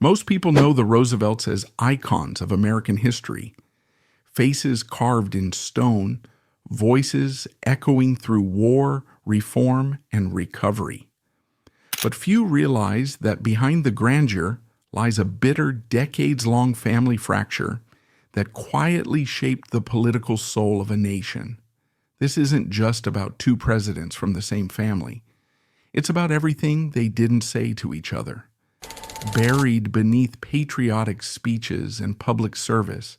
Most people know the Roosevelts as icons of American history, faces carved in stone, voices echoing through war, reform, and recovery. But few realize that behind the grandeur lies a bitter, decades-long family fracture that quietly shaped the political soul of a nation. This isn't just about two presidents from the same family. It's about everything they didn't say to each other. Buried beneath patriotic speeches and public service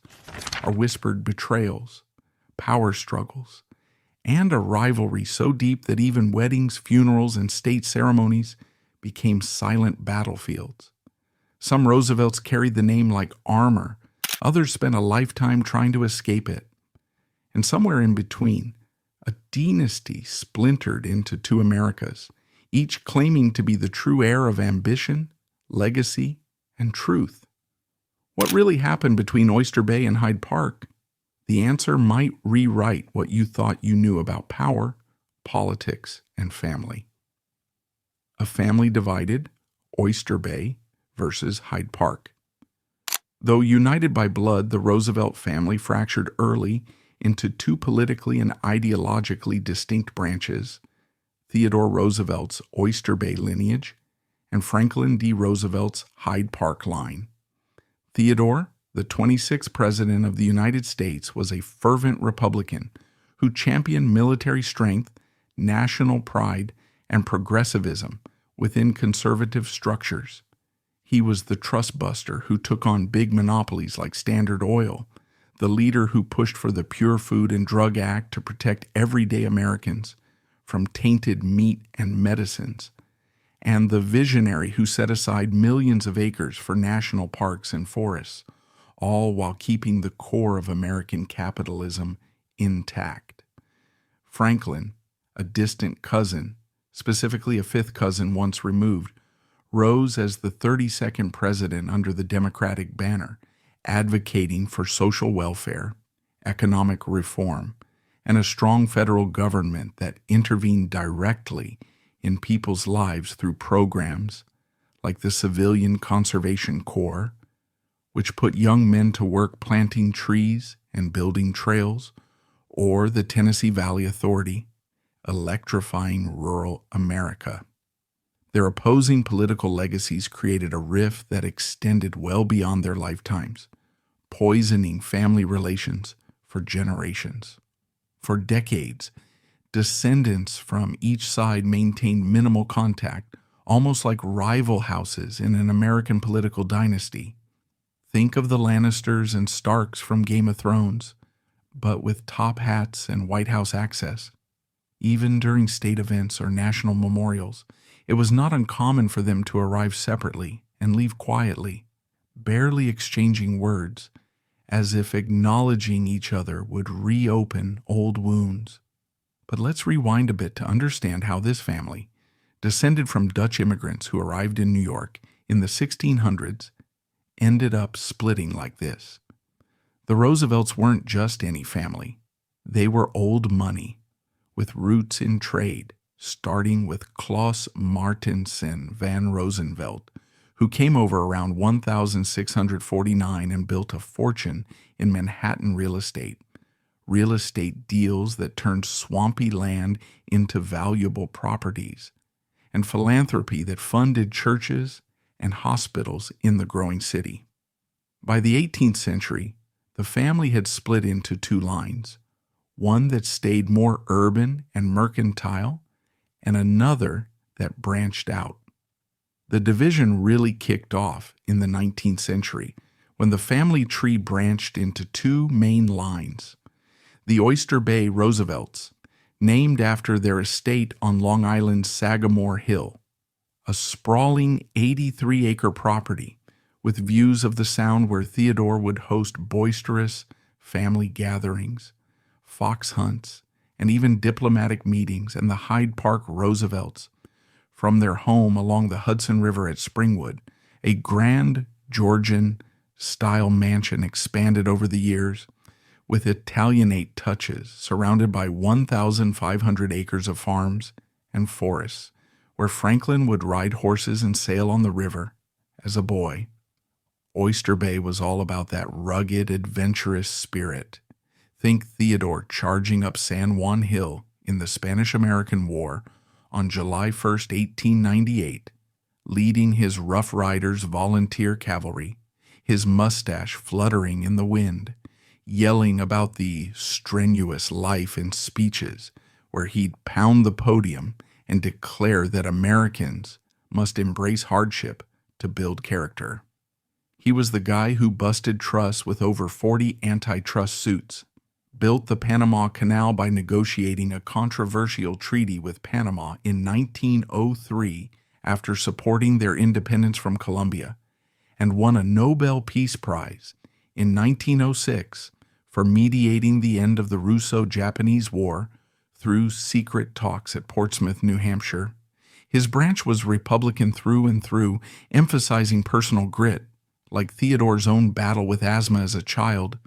are whispered betrayals, power struggles, and a rivalry so deep that even weddings, funerals, and state ceremonies became silent battlefields. Some Roosevelts carried the name like armor, others spent a lifetime trying to escape it. And somewhere in between, a dynasty splintered into two Americas, each claiming to be the true heir of ambition, legacy, and truth. What really happened between Oyster Bay and Hyde Park? The answer might rewrite what you thought you knew about power, politics, and family. A family divided, Oyster Bay versus Hyde Park. Though united by blood, the Roosevelt family fractured early into two politically and ideologically distinct branches: Theodore Roosevelt's Oyster Bay lineage and Franklin D. Roosevelt's Hyde Park line. Theodore, the 26th President of the United States, was a fervent Republican who championed military strength, national pride, and progressivism within conservative structures. He was the trust buster who took on big monopolies like Standard Oil, the leader who pushed for the Pure Food and Drug Act to protect everyday Americans from tainted meat and medicines, and the visionary who set aside millions of acres for national parks and forests, all while keeping the core of American capitalism intact. Franklin, a distant cousin, specifically a fifth cousin once removed, rose as the 32nd president under the Democratic banner, advocating for social welfare, economic reform, and a strong federal government that intervened directly in people's lives through programs like the Civilian Conservation Corps, which put young men to work planting trees and building trails, or the Tennessee Valley Authority, electrifying rural America. Their opposing political legacies created a rift that extended well beyond their lifetimes, poisoning family relations for generations. For decades, descendants from each side maintained minimal contact, almost like rival houses in an American political dynasty. Think of the Lannisters and Starks from Game of Thrones, but with top hats and White House access. Even during state events or national memorials, it was not uncommon for them to arrive separately and leave quietly, barely exchanging words, as if acknowledging each other would reopen old wounds. But let's rewind a bit to understand how this family, descended from Dutch immigrants who arrived in New York in the 1600s, ended up splitting like this. The Roosevelts weren't just any family. They were old money, with roots in trade, starting with Claus Martensen van Roosevelt, who came over around 1649 and built a fortune in Manhattan real estate deals that turned swampy land into valuable properties, and philanthropy that funded churches and hospitals in the growing city. By the 18th century, the family had split into two lines, one that stayed more urban and mercantile, and another that branched out. The division really kicked off in the 19th century when the family tree branched into two main lines. The Oyster Bay Roosevelts, named after their estate on Long Island's Sagamore Hill, a sprawling 83-acre property with views of the Sound where Theodore would host boisterous family gatherings, fox hunts, and even diplomatic meetings, and the Hyde Park Roosevelts, from their home along the Hudson River at Springwood, a grand Georgian-style mansion expanded over the years with Italianate touches, surrounded by 1,500 acres of farms and forests, where Franklin would ride horses and sail on the river as a boy. Oyster Bay was all about that rugged, adventurous spirit. Think Theodore charging up San Juan Hill in the Spanish-American War on July 1st, 1898, leading his Rough Riders volunteer cavalry, his mustache fluttering in the wind, yelling about the strenuous life in speeches where he'd pound the podium and declare that Americans must embrace hardship to build character. He was the guy who busted trusts with over 40 antitrust suits, built the Panama Canal by negotiating a controversial treaty with Panama in 1903 after supporting their independence from Colombia, and won a Nobel Peace Prize in 1906 for mediating the end of the Russo-Japanese War through secret talks at Portsmouth, New Hampshire. His branch was Republican through and through, emphasizing personal grit, like Theodore's own battle with asthma as a child,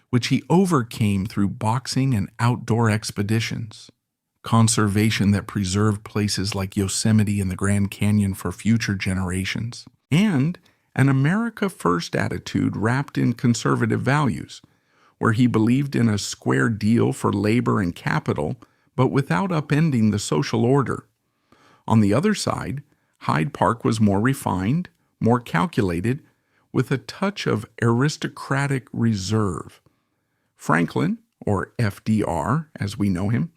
which he overcame through boxing and outdoor expeditions, conservation that preserved places like Yosemite and the Grand Canyon for future generations, and an America First attitude wrapped in conservative values, where he believed in a square deal for labor and capital, but without upending the social order. On the other side, Hyde Park was more refined, more calculated, with a touch of aristocratic reserve. Franklin, or FDR as we know him,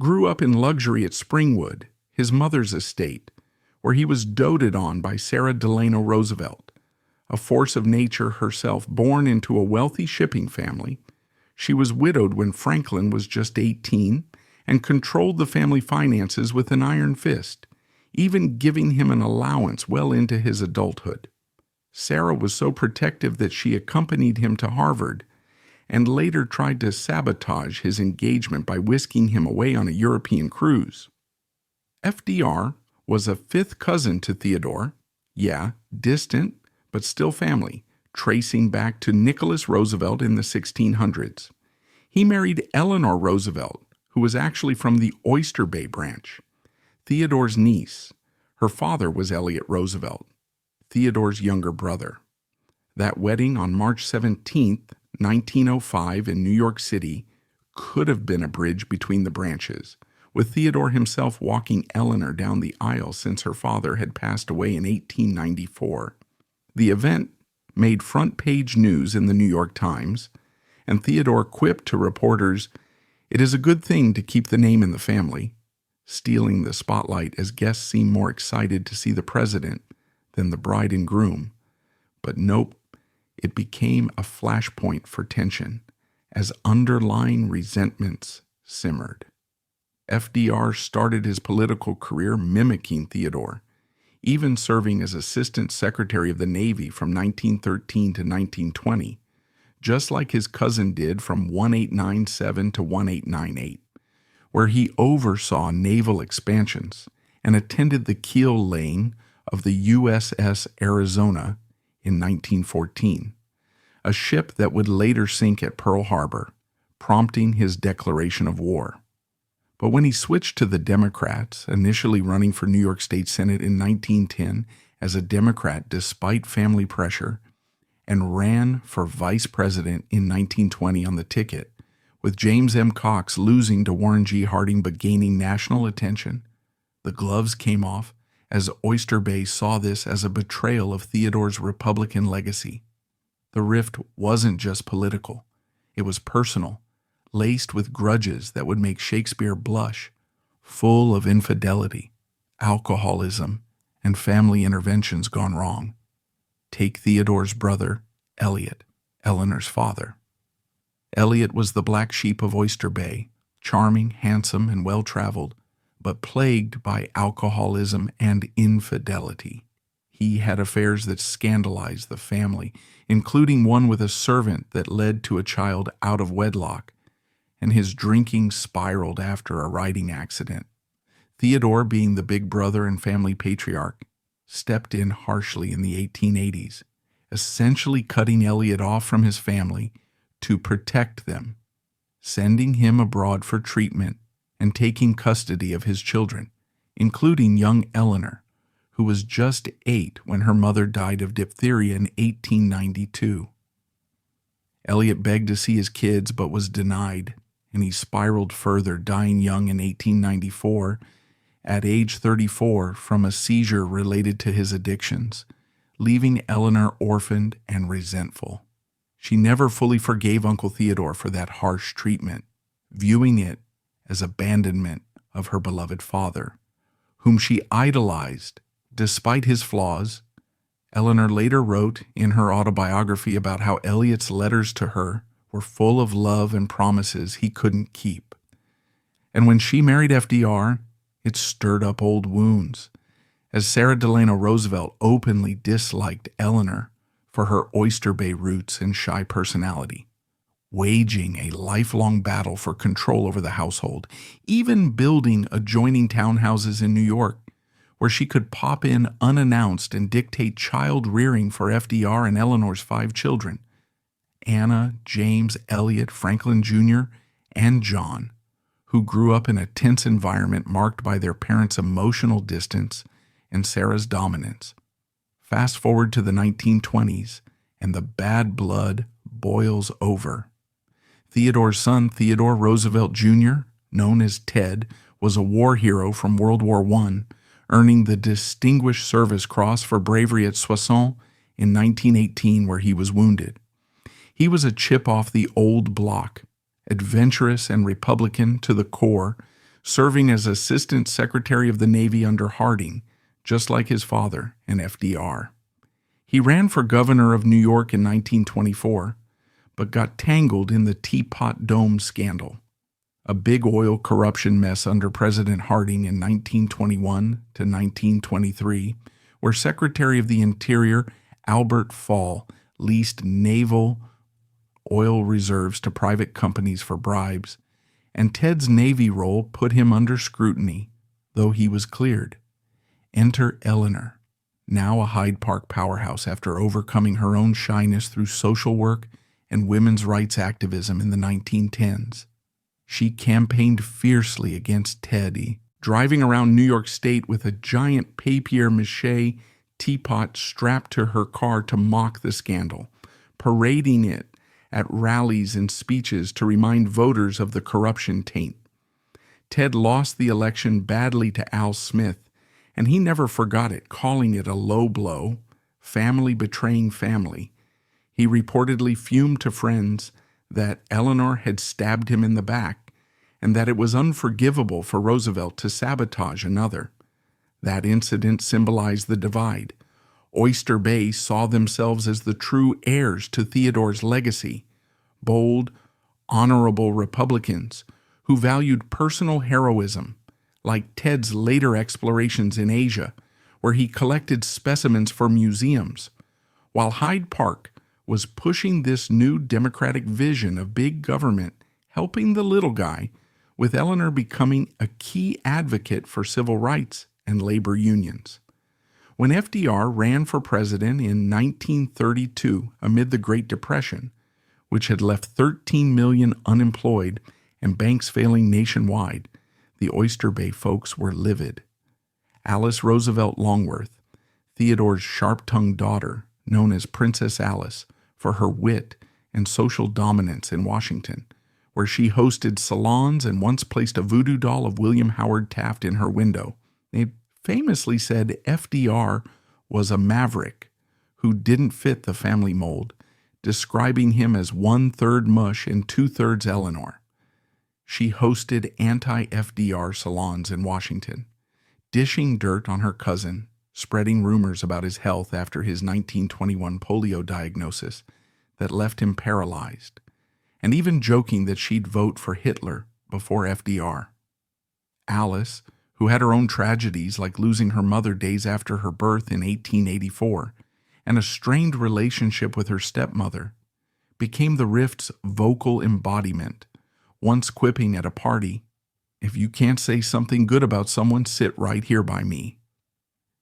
grew up in luxury at Springwood, his mother's estate, where he was doted on by Sarah Delano Roosevelt, a force of nature herself born into a wealthy shipping family. She was widowed when Franklin was just 18 and controlled the family finances with an iron fist, even giving him an allowance well into his adulthood. Sarah was so protective that she accompanied him to Harvard and later tried to sabotage his engagement by whisking him away on a European cruise. FDR was a fifth cousin to Theodore, distant, but still family, tracing back to Nicholas Roosevelt in the 1600s. He married Eleanor Roosevelt, who was actually from the Oyster Bay branch, Theodore's niece. Her father was Elliott Roosevelt, Theodore's younger brother. That wedding on March 17, 1905 in New York City could have been a bridge between the branches, with Theodore himself walking Eleanor down the aisle since her father had passed away in 1894. The event made front-page news in the New York Times, and Theodore quipped to reporters, "It is a good thing to keep the name in the family," stealing the spotlight as guests seemed more excited to see the president than the bride and groom. But nope, it became a flashpoint for tension as underlying resentments simmered. FDR started his political career mimicking Theodore, even serving as Assistant Secretary of the Navy from 1913 to 1920, just like his cousin did from 1897 to 1898, where he oversaw naval expansions and attended the keel laying of the USS Arizona in 1914, a ship that would later sink at Pearl Harbor, prompting his declaration of war. But when he switched to the Democrats, initially running for New York State Senate in 1910 as a Democrat despite family pressure, and ran for vice president in 1920 on the ticket, with James M. Cox losing to Warren G. Harding but gaining national attention, the gloves came off as Oyster Bay saw this as a betrayal of Theodore's Republican legacy. The rift wasn't just political, it was personal, laced with grudges that would make Shakespeare blush, full of infidelity, alcoholism, and family interventions gone wrong. Take Theodore's brother, Elliott, Eleanor's father. Elliott was the black sheep of Oyster Bay, charming, handsome, and well-traveled, but plagued by alcoholism and infidelity. He had affairs that scandalized the family, including one with a servant that led to a child out of wedlock, and his drinking spiraled after a riding accident. Theodore, being the big brother and family patriarch, stepped in harshly in the 1880s, essentially cutting Elliott off from his family to protect them, sending him abroad for treatment and taking custody of his children, including young Eleanor, who was just 8 when her mother died of diphtheria in 1892. Elliot begged to see his kids but was denied, and he spiraled further, dying young in 1894 at age 34 from a seizure related to his addictions, leaving Eleanor orphaned and resentful. She never fully forgave Uncle Theodore for that harsh treatment, viewing it as abandonment of her beloved father, whom she idolized despite his flaws. Eleanor later wrote in her autobiography about how Elliot's letters to her were full of love and promises he couldn't keep. And when she married FDR, it stirred up old wounds, as Sarah Delano Roosevelt openly disliked Eleanor for her Oyster Bay roots and shy personality, waging a lifelong battle for control over the household, even building adjoining townhouses in New York, where she could pop in unannounced and dictate child rearing for FDR and Eleanor's 5 children, Anna, James, Elliot, Franklin Jr., and John, who grew up in a tense environment marked by their parents' emotional distance and Sarah's dominance. Fast forward to the 1920s, and the bad blood boils over. Theodore's son, Theodore Roosevelt Jr., known as Ted, was a war hero from World War I, earning the Distinguished Service Cross for bravery at Soissons in 1918, where he was wounded. He was a chip off the old block, adventurous and Republican to the core, serving as Assistant Secretary of the Navy under Harding, just like his father and FDR. He ran for governor of New York in 1924, but got tangled in the Teapot Dome scandal, a big oil corruption mess under President Harding in 1921 to 1923, where Secretary of the Interior Albert Fall leased naval oil reserves to private companies for bribes, and Ted's Navy role put him under scrutiny, though he was cleared. Enter Eleanor, now a Hyde Park powerhouse after overcoming her own shyness through social work and women's rights activism in the 1910s. She campaigned fiercely against Teddy, driving around New York State with a giant papier-mâché teapot strapped to her car to mock the scandal, parading it at rallies and speeches to remind voters of the corruption taint. Ted lost the election badly to Al Smith, and he never forgot it, calling it a low blow, family betraying family. He reportedly fumed to friends that Eleanor had stabbed him in the back, and that it was unforgivable for Roosevelt to sabotage another. That incident symbolized the divide. Oyster Bay saw themselves as the true heirs to Theodore's legacy, bold, honorable Republicans who valued personal heroism, like Ted's later explorations in Asia, where he collected specimens for museums, while Hyde Park was pushing this new democratic vision of big government helping the little guy, with Eleanor becoming a key advocate for civil rights and labor unions. When FDR ran for president in 1932 amid the Great Depression, which had left 13 million unemployed and banks failing nationwide, the Oyster Bay folks were livid. Alice Roosevelt Longworth, Theodore's sharp-tongued daughter, known as Princess Alice for her wit and social dominance in Washington, where she hosted salons and once placed a voodoo doll of William Howard Taft in her window. They famously said FDR was a maverick who didn't fit the family mold, describing him as 1/3 mush and 2/3 Eleanor. She hosted anti-FDR salons in Washington, dishing dirt on her cousin, spreading rumors about his health after his 1921 polio diagnosis that left him paralyzed, and even joking that she'd vote for Hitler before FDR. Alice, who had her own tragedies like losing her mother days after her birth in 1884, and a strained relationship with her stepmother, became the rift's vocal embodiment, once quipping at a party, "If you can't say something good about someone, sit right here by me."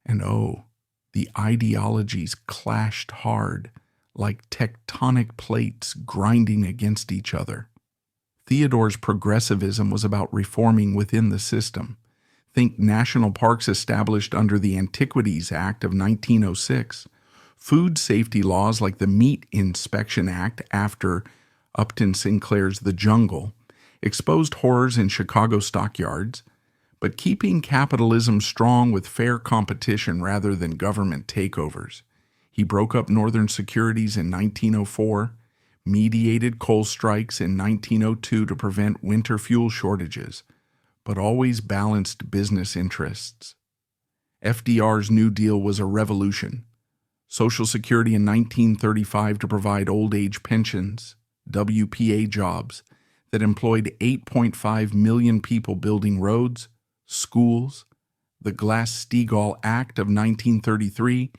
And oh, the ideologies clashed hard, like tectonic plates grinding against each other. Theodore's progressivism was about reforming within the system. Think national parks established under the Antiquities Act of 1906, food safety laws like the Meat Inspection Act after Upton Sinclair's The Jungle, exposed horrors in Chicago stockyards, but keeping capitalism strong with fair competition rather than government takeovers. He broke up Northern Securities in 1904, mediated coal strikes in 1902 to prevent winter fuel shortages, but always balanced business interests. FDR's New Deal was a revolution. Social Security in 1935 to provide old age pensions, WPA jobs that employed 8.5 million people building roads, schools, the Glass-Steagall Act of 1933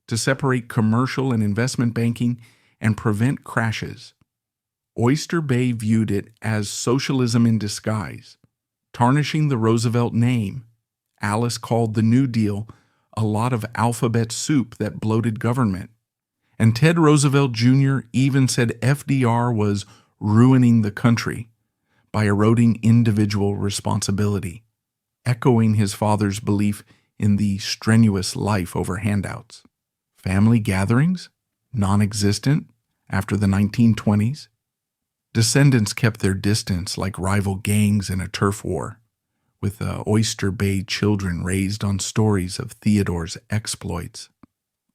to separate commercial and investment banking and prevent crashes. Oyster Bay viewed it as socialism in disguise, tarnishing the Roosevelt name. Alice called the New Deal a lot of alphabet soup that bloated government. And Ted Roosevelt Jr. even said FDR was ruining the country by eroding individual responsibility, echoing his father's belief in the strenuous life over handouts. Family gatherings? Non-existent after the 1920s. Descendants kept their distance like rival gangs in a turf war, with the Oyster Bay children raised on stories of Theodore's exploits,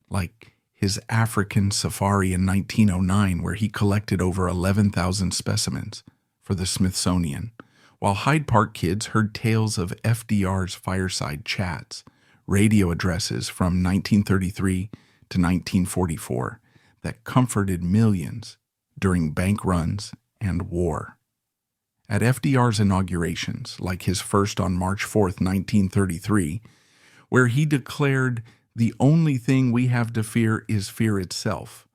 like his African safari in 1909 where he collected over 11,000 specimens for the Smithsonian, while Hyde Park kids heard tales of FDR's fireside chats, radio addresses from 1933 to 1944 that comforted millions during bank runs and war. At FDR's inaugurations, like his first on March 4th, 1933, where he declared, "The only thing we have to fear is fear itself,"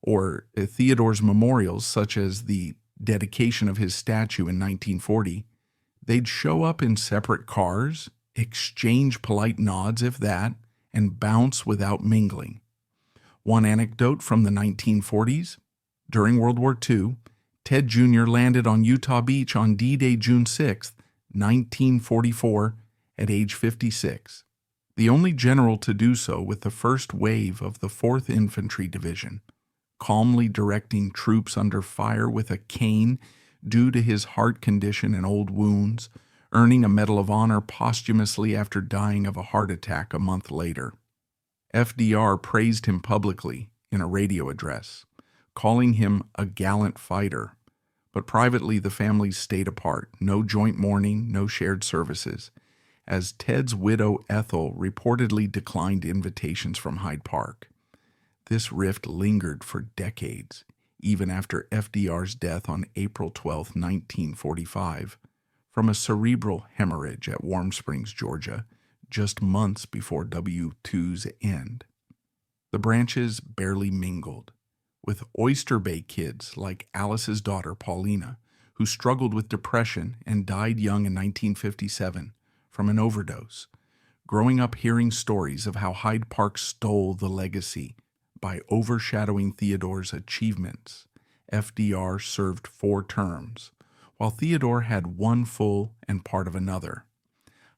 or Theodore's memorials, such as the dedication of his statue in 1940, they'd show up in separate cars, exchange polite nods if that, and bounce without mingling. One anecdote from the 1940s, during World War II, Ted Jr. landed on Utah Beach on D-Day, June 6, 1944, at age 56, the only general to do so with the first wave of the 4th Infantry Division, calmly directing troops under fire with a cane due to his heart condition and old wounds, earning a Medal of Honor posthumously after dying of a heart attack a month later. FDR praised him publicly in a radio address, calling him a gallant fighter, but privately the families stayed apart, no joint mourning, no shared services, as Ted's widow Ethel reportedly declined invitations from Hyde Park. This rift lingered for decades, even after FDR's death on April 12, 1945, from a cerebral hemorrhage at Warm Springs, Georgia, just months before W2's end. The branches barely mingled, with Oyster Bay kids like Alice's daughter, Paulina, who struggled with depression and died young in 1957 from an overdose, growing up hearing stories of how Hyde Park stole the legacy by overshadowing Theodore's achievements. FDR served 4 terms, while Theodore had 1 full and part of another.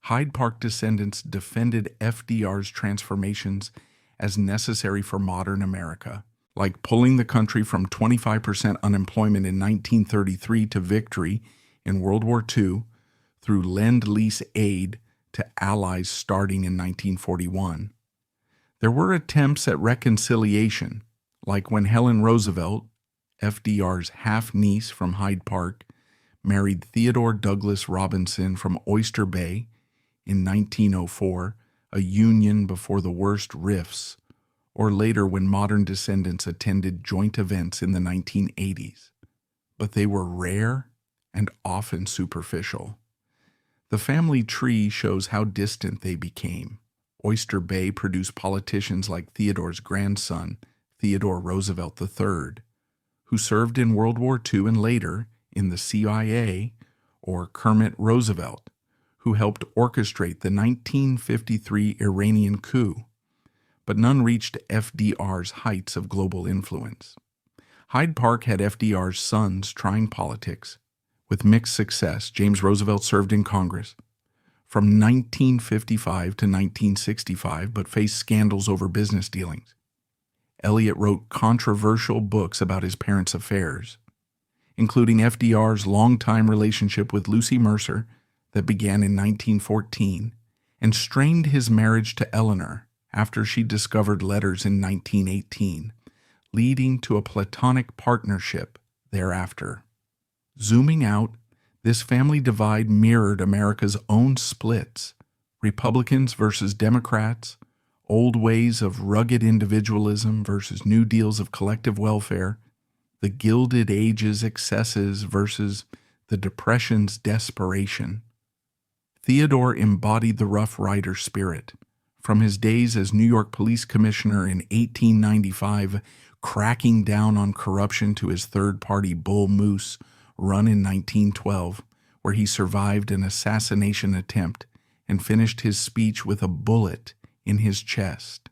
Hyde Park descendants defended FDR's transformations as necessary for modern America, like pulling the country from 25% unemployment in 1933 to victory in World War II through Lend-Lease aid to Allies starting in 1941. There were attempts at reconciliation, like when Helen Roosevelt, FDR's half-niece from Hyde Park, married Theodore Douglas Robinson from Oyster Bay in 1904, a union before the worst rifts, or later when modern descendants attended joint events in the 1980s. But they were rare and often superficial. The family tree shows how distant they became. Oyster Bay produced politicians like Theodore's grandson, Theodore Roosevelt III, who served in World War II and later in the CIA, or Kermit Roosevelt, who helped orchestrate the 1953 Iranian coup, but none reached FDR's heights of global influence. Hyde Park had FDR's sons trying politics. With mixed success, James Roosevelt served in Congress. from 1955 to 1965, but faced scandals over business dealings. Eliot wrote controversial books about his parents' affairs, including FDR's longtime relationship with Lucy Mercer that began in 1914 and strained his marriage to Eleanor after she discovered letters in 1918, leading to a platonic partnership thereafter. Zooming out, this family divide mirrored America's own splits: Republicans versus Democrats, old ways of rugged individualism versus new deals of collective welfare, the Gilded Age's excesses versus the Depression's desperation. Theodore embodied the Rough Rider spirit. From his days as New York Police Commissioner in 1895, cracking down on corruption, to his third-party Bull Moose run in 1912, where he survived an assassination attempt and finished his speech with a bullet in his chest.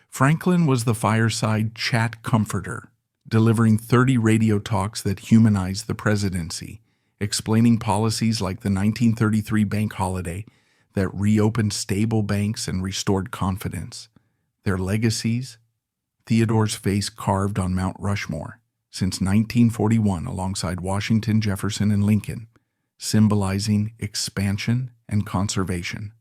Franklin was the fireside chat comforter, delivering 30 radio talks that humanized the presidency, explaining policies like the 1933 bank holiday that reopened stable banks and restored confidence. Their legacies: Theodore's face carved on Mount Rushmore since 1941 alongside Washington, Jefferson, and Lincoln, symbolizing expansion and conservation.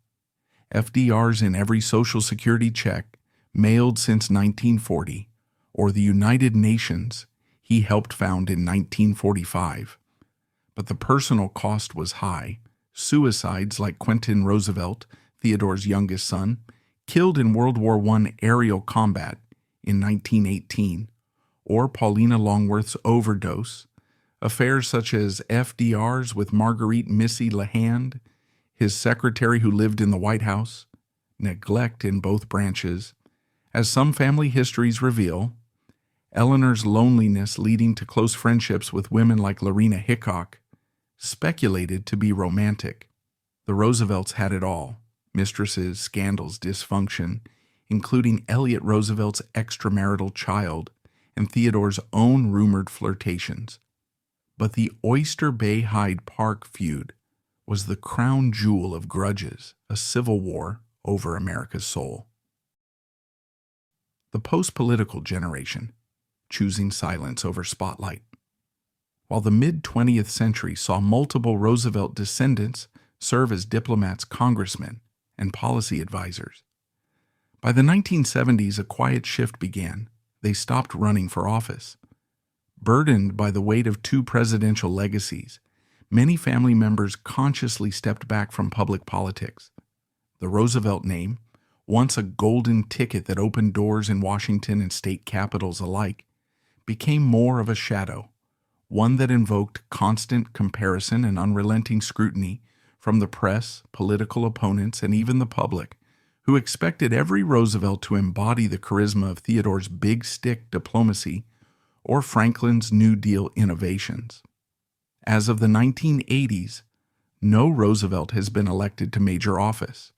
FDR's in every Social Security check mailed since 1940, or the United Nations he helped found in 1945. But the personal cost was high. Suicides like Quentin Roosevelt, Theodore's youngest son, killed in World War I aerial combat in 1918, or Paulina Longworth's overdose, affairs such as FDR's with Marguerite Missy LeHand, his secretary who lived in the White House, neglect in both branches. As some family histories reveal, Eleanor's loneliness leading to close friendships with women like Lorena Hickok, speculated to be romantic. The Roosevelts had it all: mistresses, scandals, dysfunction, including Eliot Roosevelt's extramarital child and Theodore's own rumored flirtations. But the Oyster Bay Hyde Park feud was the crown jewel of grudges, a civil war over America's soul. The post-political generation, choosing silence over spotlight. While the mid-20th century saw multiple Roosevelt descendants serve as diplomats, congressmen, and policy advisors, by the 1970s a quiet shift began. They stopped running for office. Burdened by the weight of two presidential legacies, many family members consciously stepped back from public politics. The Roosevelt name, once a golden ticket that opened doors in Washington and state capitals alike, became more of a shadow, one that invoked constant comparison and unrelenting scrutiny from the press, political opponents, and even the public, who expected every Roosevelt to embody the charisma of Theodore's big stick diplomacy or Franklin's New Deal innovations. As of the 1980s, no Roosevelt has been elected to major office,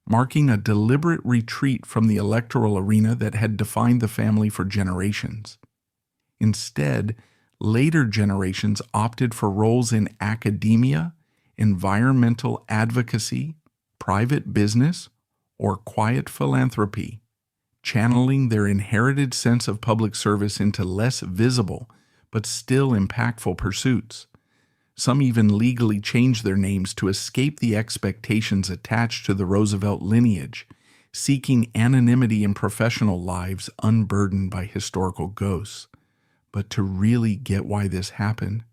marking a deliberate retreat from the electoral arena that had defined the family for generations. Instead, later generations opted for roles in academia, environmental advocacy, private business, or quiet philanthropy, channeling their inherited sense of public service into less visible but still impactful pursuits. Some even legally changed their names to escape the expectations attached to the Roosevelt lineage, seeking anonymity in professional lives unburdened by historical ghosts. But to really get why this happened,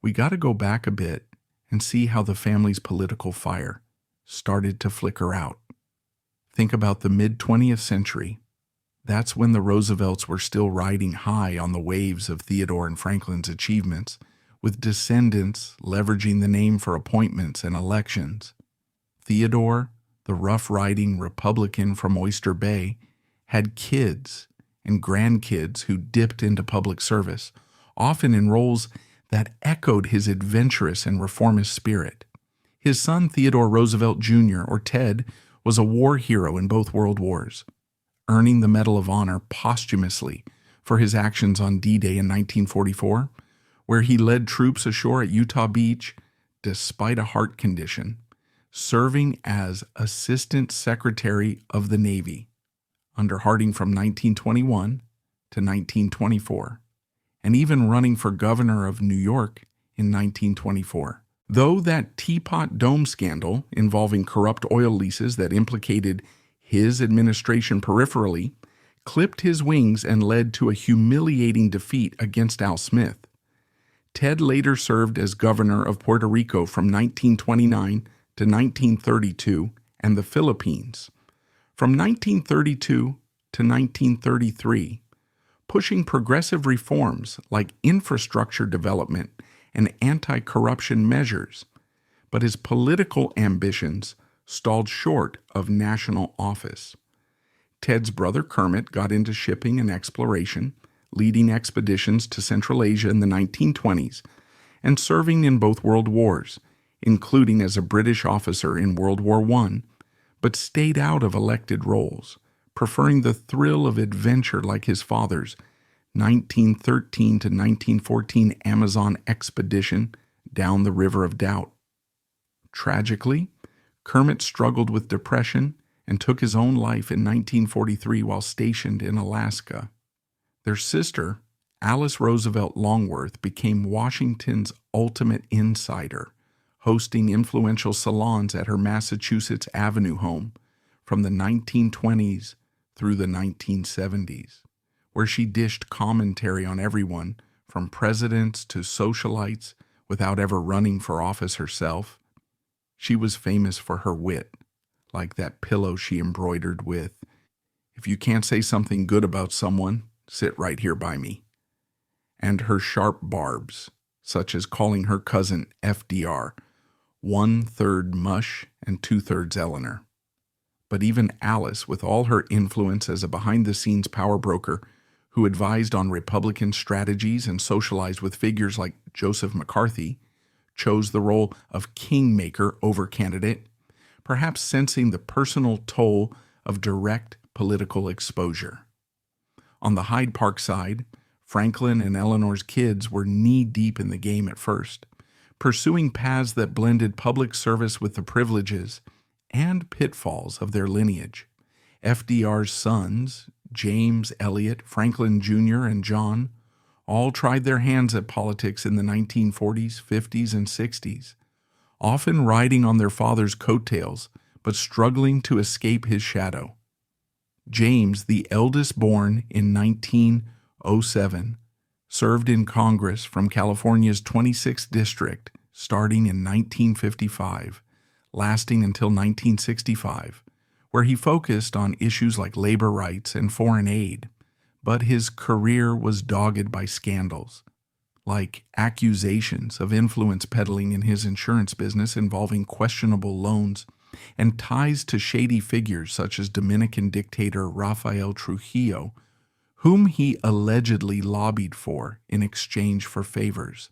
we got to go back a bit and see how the family's political fire started to flicker out. Think about the mid-20th century. That's when the Roosevelts were still riding high on the waves of Theodore and Franklin's achievements, with descendants leveraging the name for appointments and elections. Theodore, the rough-riding Republican from Oyster Bay, had kids and grandkids who dipped into public service, often in roles that echoed his adventurous and reformist spirit. His son, Theodore Roosevelt Jr., or Ted, was a war hero in both world wars, earning the Medal of Honor posthumously for his actions on D-Day in 1944, where he led troops ashore at Utah Beach despite a heart condition, serving as Assistant Secretary of the Navy under Harding from 1921 to 1924, and even running for governor of New York in 1924. Though that Teapot Dome scandal involving corrupt oil leases that implicated his administration peripherally clipped his wings and led to a humiliating defeat against Al Smith, Ted later served as governor of Puerto Rico from 1929 to 1932 and the Philippines from 1932 to 1933, pushing progressive reforms like infrastructure development and anti-corruption measures, but his political ambitions stalled short of national office. Ted's brother Kermit got into shipping and exploration, leading expeditions to Central Asia in the 1920s, and serving in both World Wars, including as a British officer in World War I, but stayed out of elected roles, preferring the thrill of adventure like his father's 1913 to 1914 Amazon expedition down the River of Doubt. Tragically, Kermit struggled with depression and took his own life in 1943 while stationed in Alaska. Their sister, Alice Roosevelt Longworth, became Washington's ultimate insider, hosting influential salons at her Massachusetts Avenue home from the 1920s through the 1970s, where she dished commentary on everyone from presidents to socialites without ever running for office herself. She was famous for her wit, like that pillow she embroidered with, "If you can't say something good about someone, sit right here by me," and her sharp barbs, such as calling her cousin FDR 1/3 mush and 2/3 Eleanor. But even Alice, with all her influence as a behind-the-scenes power broker who advised on Republican strategies and socialized with figures like Joseph McCarthy, chose the role of kingmaker over candidate, perhaps sensing the personal toll of direct political exposure. On the Hyde Park side, Franklin and Eleanor's kids were knee-deep in the game at first, pursuing paths that blended public service with the privileges and pitfalls of their lineage. FDR's sons, James, Eliot, Franklin Jr., and John, all tried their hands at politics in the 1940s, 50s, and 60s, often riding on their father's coattails, but struggling to escape his shadow. James, the eldest born in 1907, served in Congress from California's 26th District starting in 1955, lasting until 1965, where he focused on issues like labor rights and foreign aid, but his career was dogged by scandals, like accusations of influence peddling in his insurance business involving questionable loans and ties to shady figures such as Dominican dictator Rafael Trujillo, whom he allegedly lobbied for in exchange for favors.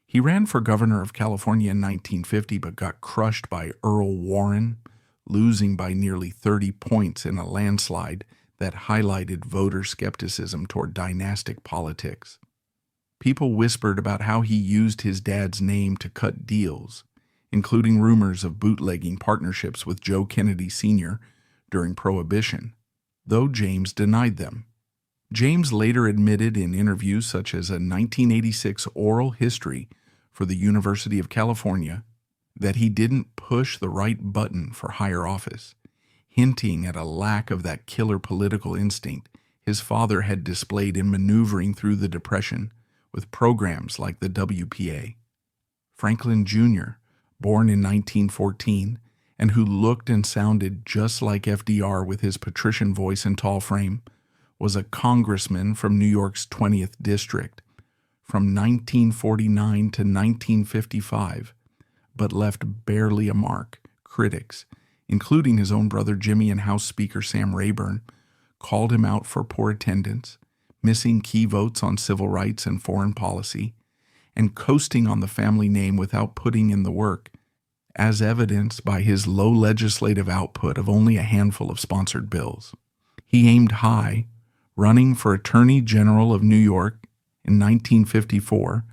He ran for governor of California in 1950 but got crushed by Earl Warren, losing by nearly 30 points in a landslide that highlighted voter skepticism toward dynastic politics. People whispered about how he used his dad's name to cut deals, including rumors of bootlegging partnerships with Joe Kennedy Sr. during Prohibition, though James denied them. James later admitted in interviews such as a 1986 oral history for the University of California that he didn't push the right button for higher office, hinting at a lack of that killer political instinct his father had displayed in maneuvering through the Depression with programs like the WPA. Franklin Jr., born in 1914, and who looked and sounded just like FDR with his patrician voice and tall frame, was a congressman from New York's 20th District from 1949 to 1955, but left barely a mark. Critics, including his own brother Jimmy and House Speaker Sam Rayburn, called him out for poor attendance, missing key votes on civil rights and foreign policy, and coasting on the family name without putting in the work, as evidenced by his low legislative output of only a handful of sponsored bills. He aimed high, running for Attorney General of New York in 1954,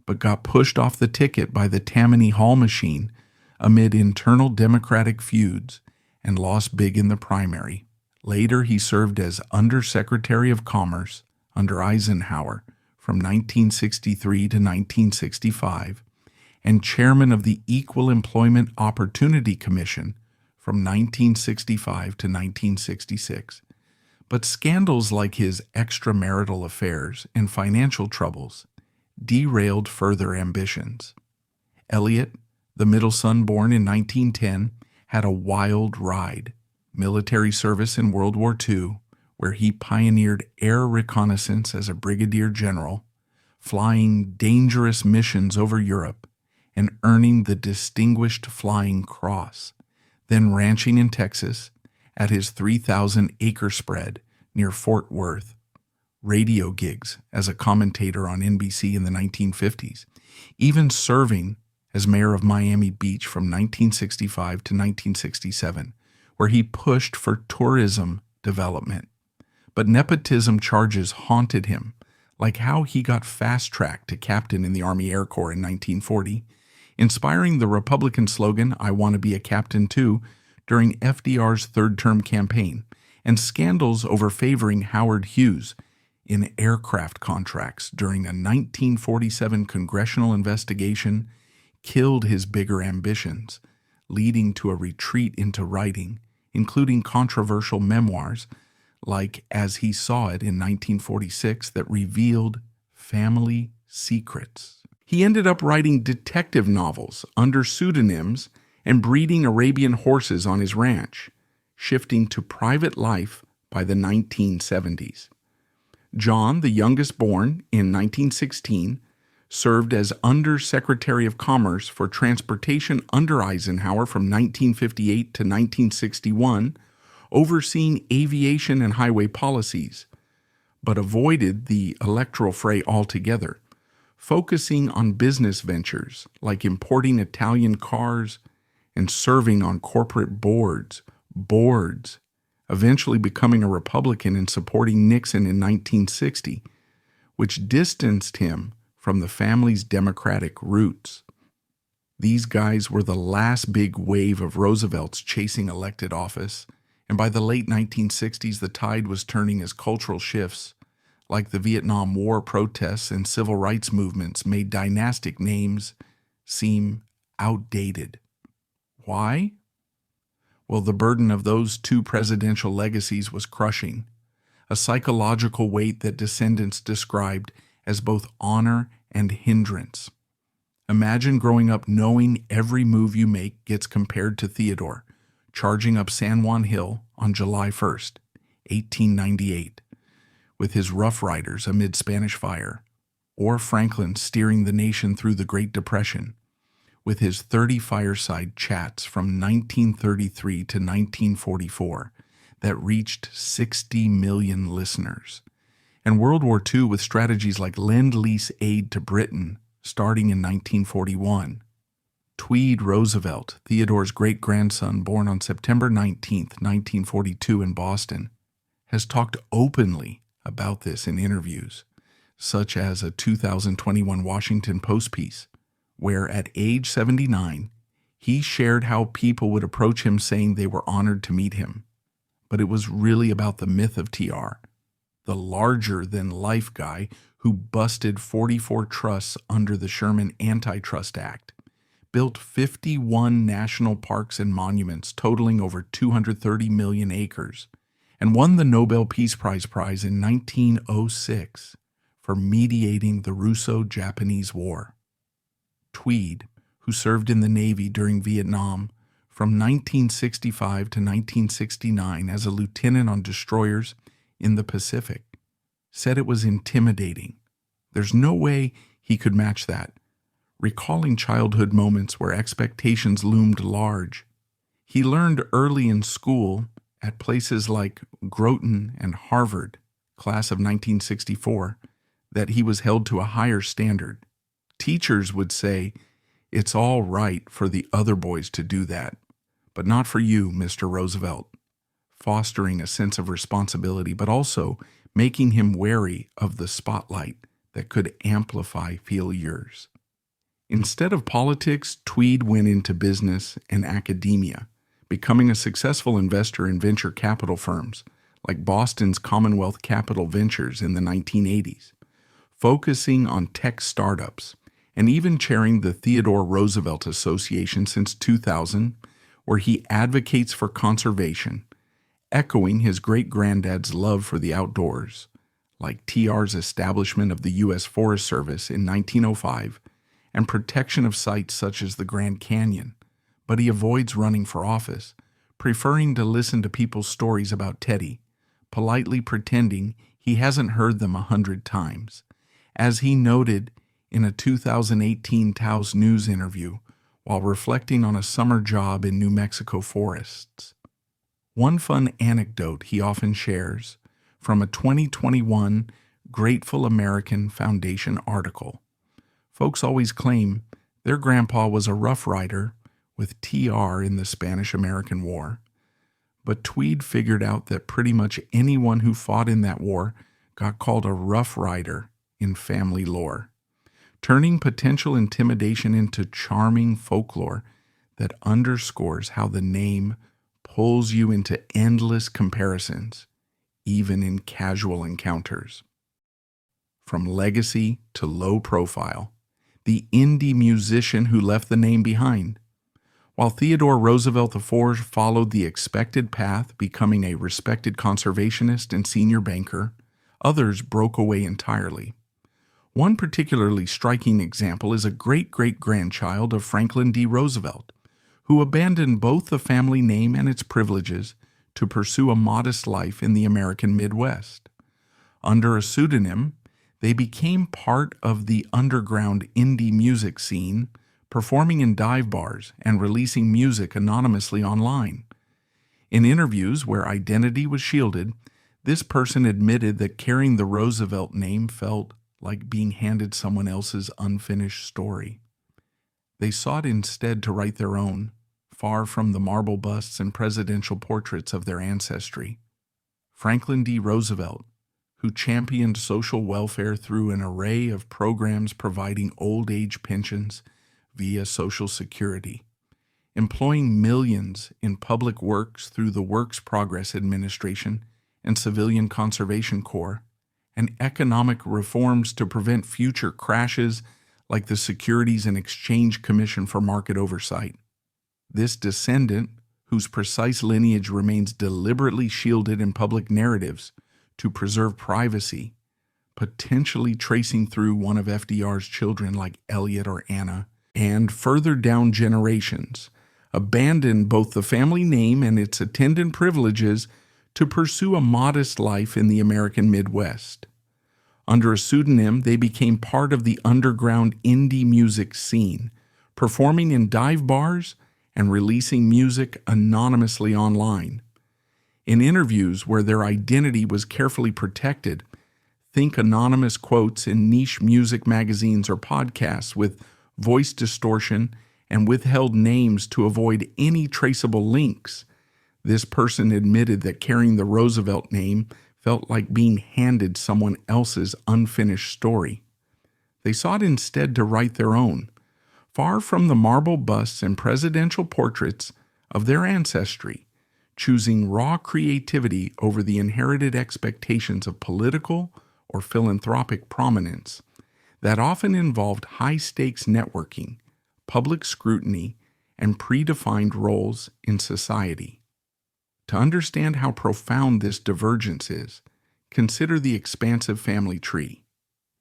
but got pushed off the ticket by the Tammany Hall machine amid internal Democratic feuds and lost big in the primary. Later, he served as Undersecretary of Commerce under Eisenhower from 1963 to 1965 and chairman of the Equal Employment Opportunity Commission from 1965 to 1966. But scandals like his extramarital affairs and financial troubles derailed further ambitions. Elliot, the middle son born in 1910, had a wild ride. Military service in World War II, where he pioneered air reconnaissance as a brigadier general, flying dangerous missions over Europe, and earning the Distinguished Flying Cross, then ranching in Texas at his 3,000-acre spread near Fort Worth, radio gigs as a commentator on NBC in the 1950s, even serving as mayor of Miami Beach from 1965 to 1967, where he pushed for tourism development. But nepotism charges haunted him, like how he got fast-tracked to captain in the Army Air Corps in 1940, inspiring the Republican slogan, "I want to be a captain too," during FDR's third-term campaign, and scandals over favoring Howard Hughes in aircraft contracts during a 1947 congressional investigation killed his bigger ambitions, leading to a retreat into writing, including controversial memoirs like As He Saw It in 1946 that revealed family secrets. He ended up writing detective novels under pseudonyms and breeding Arabian horses on his ranch, shifting to private life by the 1970s. John, the youngest born in 1916, served as Undersecretary of Commerce for Transportation under Eisenhower from 1958 to 1961, overseeing aviation and highway policies, but avoided the electoral fray altogether, focusing on business ventures like importing Italian cars and serving on corporate boards, eventually becoming a Republican and supporting Nixon in 1960, which distanced him from the family's Democratic roots. These guys were the last big wave of Roosevelts chasing elected office, and by the late 1960s the tide was turning as cultural shifts, like the Vietnam War protests and civil rights movements, made dynastic names seem outdated. Why? Well, the burden of those two presidential legacies was crushing, a psychological weight that descendants described as both honor and hindrance. Imagine growing up knowing every move you make gets compared to Theodore, charging up San Juan Hill on July 1st, 1898, with his Rough Riders amid Spanish fire, or Franklin steering the nation through the Great Depression, with his 30 fireside chats from 1933 to 1944 that reached 60 million listeners, and World War II with strategies like Lend-Lease aid to Britain starting in 1941. Tweed Roosevelt, Theodore's great-grandson born on September 19, 1942 in Boston, has talked openly about this in interviews, such as a 2021 Washington Post piece, where at age 79, he shared how people would approach him saying they were honored to meet him. But it was really about the myth of TR, the larger-than-life guy who busted 44 trusts under the Sherman Antitrust Act, built 51 national parks and monuments totaling over 230 million acres, and won the Nobel Peace Prize in 1906 for mediating the Russo-Japanese War. Tweed, who served in the Navy during Vietnam from 1965 to 1969 as a lieutenant on destroyers in the Pacific, said it was intimidating. There's no way he could match that. Recalling childhood moments where expectations loomed large, he learned early in school at places like Groton and Harvard, class of 1964, that he was held to a higher standard. Teachers would say, "It's all right for the other boys to do that, but not for you, Mr. Roosevelt," fostering a sense of responsibility, but also making him wary of the spotlight that could amplify failures. Instead of politics, Tweed went into business and academia, becoming a successful investor in venture capital firms like Boston's Commonwealth Capital Ventures in the 1980s, focusing on tech startups, and even chairing the Theodore Roosevelt Association since 2000, where he advocates for conservation, echoing his great-granddad's love for the outdoors, like TR's establishment of the U.S. Forest Service in 1905 and protection of sites such as the Grand Canyon. But he avoids running for office, preferring to listen to people's stories about Teddy, politely pretending he hasn't heard them 100 times, as he noted in a 2018 Taos News interview while reflecting on a summer job in New Mexico forests. One fun anecdote he often shares from a 2021 Grateful American Foundation article. Folks always claim their grandpa was a Rough Rider with TR in the Spanish-American War, but Tweed figured out that pretty much anyone who fought in that war got called a Rough Rider in family lore, turning potential intimidation into charming folklore that underscores how the name pulls you into endless comparisons, even in casual encounters. From legacy to low profile, the indie musician who left the name behind. While Theodore Roosevelt IV followed the expected path, becoming a respected conservationist and senior banker, others broke away entirely. One particularly striking example is a great-great-grandchild of Franklin D. Roosevelt, who abandoned both the family name and its privileges to pursue a modest life in the American Midwest. Under a pseudonym, they became part of the underground indie music scene, performing in dive bars and releasing music anonymously online. In interviews where identity was shielded, this person admitted that carrying the Roosevelt name felt like being handed someone else's unfinished story. They sought instead to write their own, far from the marble busts and presidential portraits of their ancestry. Franklin D. Roosevelt, who championed social welfare through an array of programs providing old age pensions via Social Security, employing millions in public works through the Works Progress Administration and Civilian Conservation Corps, and economic reforms to prevent future crashes like the Securities and Exchange Commission for Market Oversight. This descendant, whose precise lineage remains deliberately shielded in public narratives to preserve privacy, potentially tracing through one of FDR's children like Elliot or Anna, and further down generations, abandoned both the family name and its attendant privileges to pursue a modest life in the American Midwest. Under a pseudonym, they became part of the underground indie music scene, performing in dive bars and releasing music anonymously online. In interviews where their identity was carefully protected, think anonymous quotes in niche music magazines or podcasts with voice distortion and withheld names to avoid any traceable links. This person admitted that carrying the Roosevelt name felt like being handed someone else's unfinished story. They sought instead to write their own, far from the marble busts and presidential portraits of their ancestry, choosing raw creativity over the inherited expectations of political or philanthropic prominence that often involved high-stakes networking, public scrutiny, and predefined roles in society. To understand how profound this divergence is, consider the expansive family tree.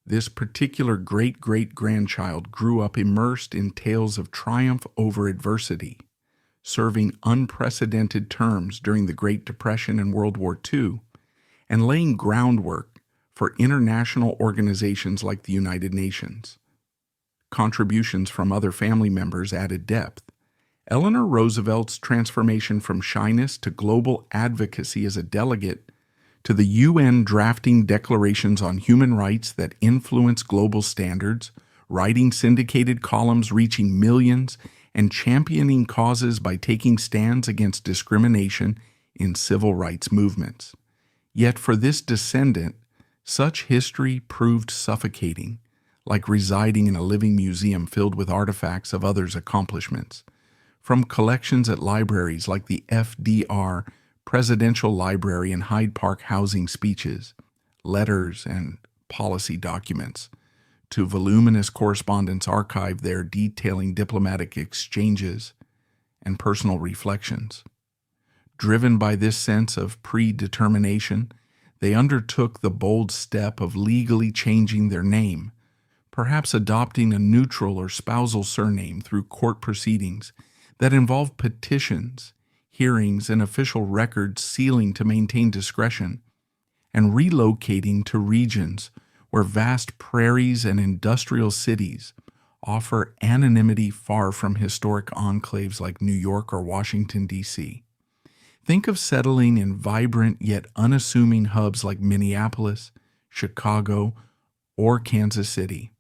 This particular great-great-grandchild grew up immersed in tales of triumph over adversity, serving unprecedented terms during the Great Depression and World War II, and laying groundwork for international organizations like the United Nations. Contributions from other family members added depth. Eleanor Roosevelt's transformation from shyness to global advocacy as a delegate to the UN drafting declarations on human rights that influence global standards, writing syndicated columns reaching millions, and championing causes by taking stands against discrimination in civil rights movements. Yet for this descendant, such history proved suffocating, like residing in a living museum filled with artifacts of others' accomplishments. From collections at libraries like the FDR Presidential Library and Hyde Park housing speeches, letters, and policy documents, to voluminous correspondence archived there detailing diplomatic exchanges and personal reflections. Driven by this sense of predetermination, they undertook the bold step of legally changing their name, perhaps adopting a neutral or spousal surname through court proceedings that involved petitions, hearings, and official records sealing to maintain discretion, and relocating to regions where vast prairies and industrial cities offer anonymity far from historic enclaves like New York or Washington, D.C. Think of settling in vibrant yet unassuming hubs like Minneapolis, Chicago, or Kansas City,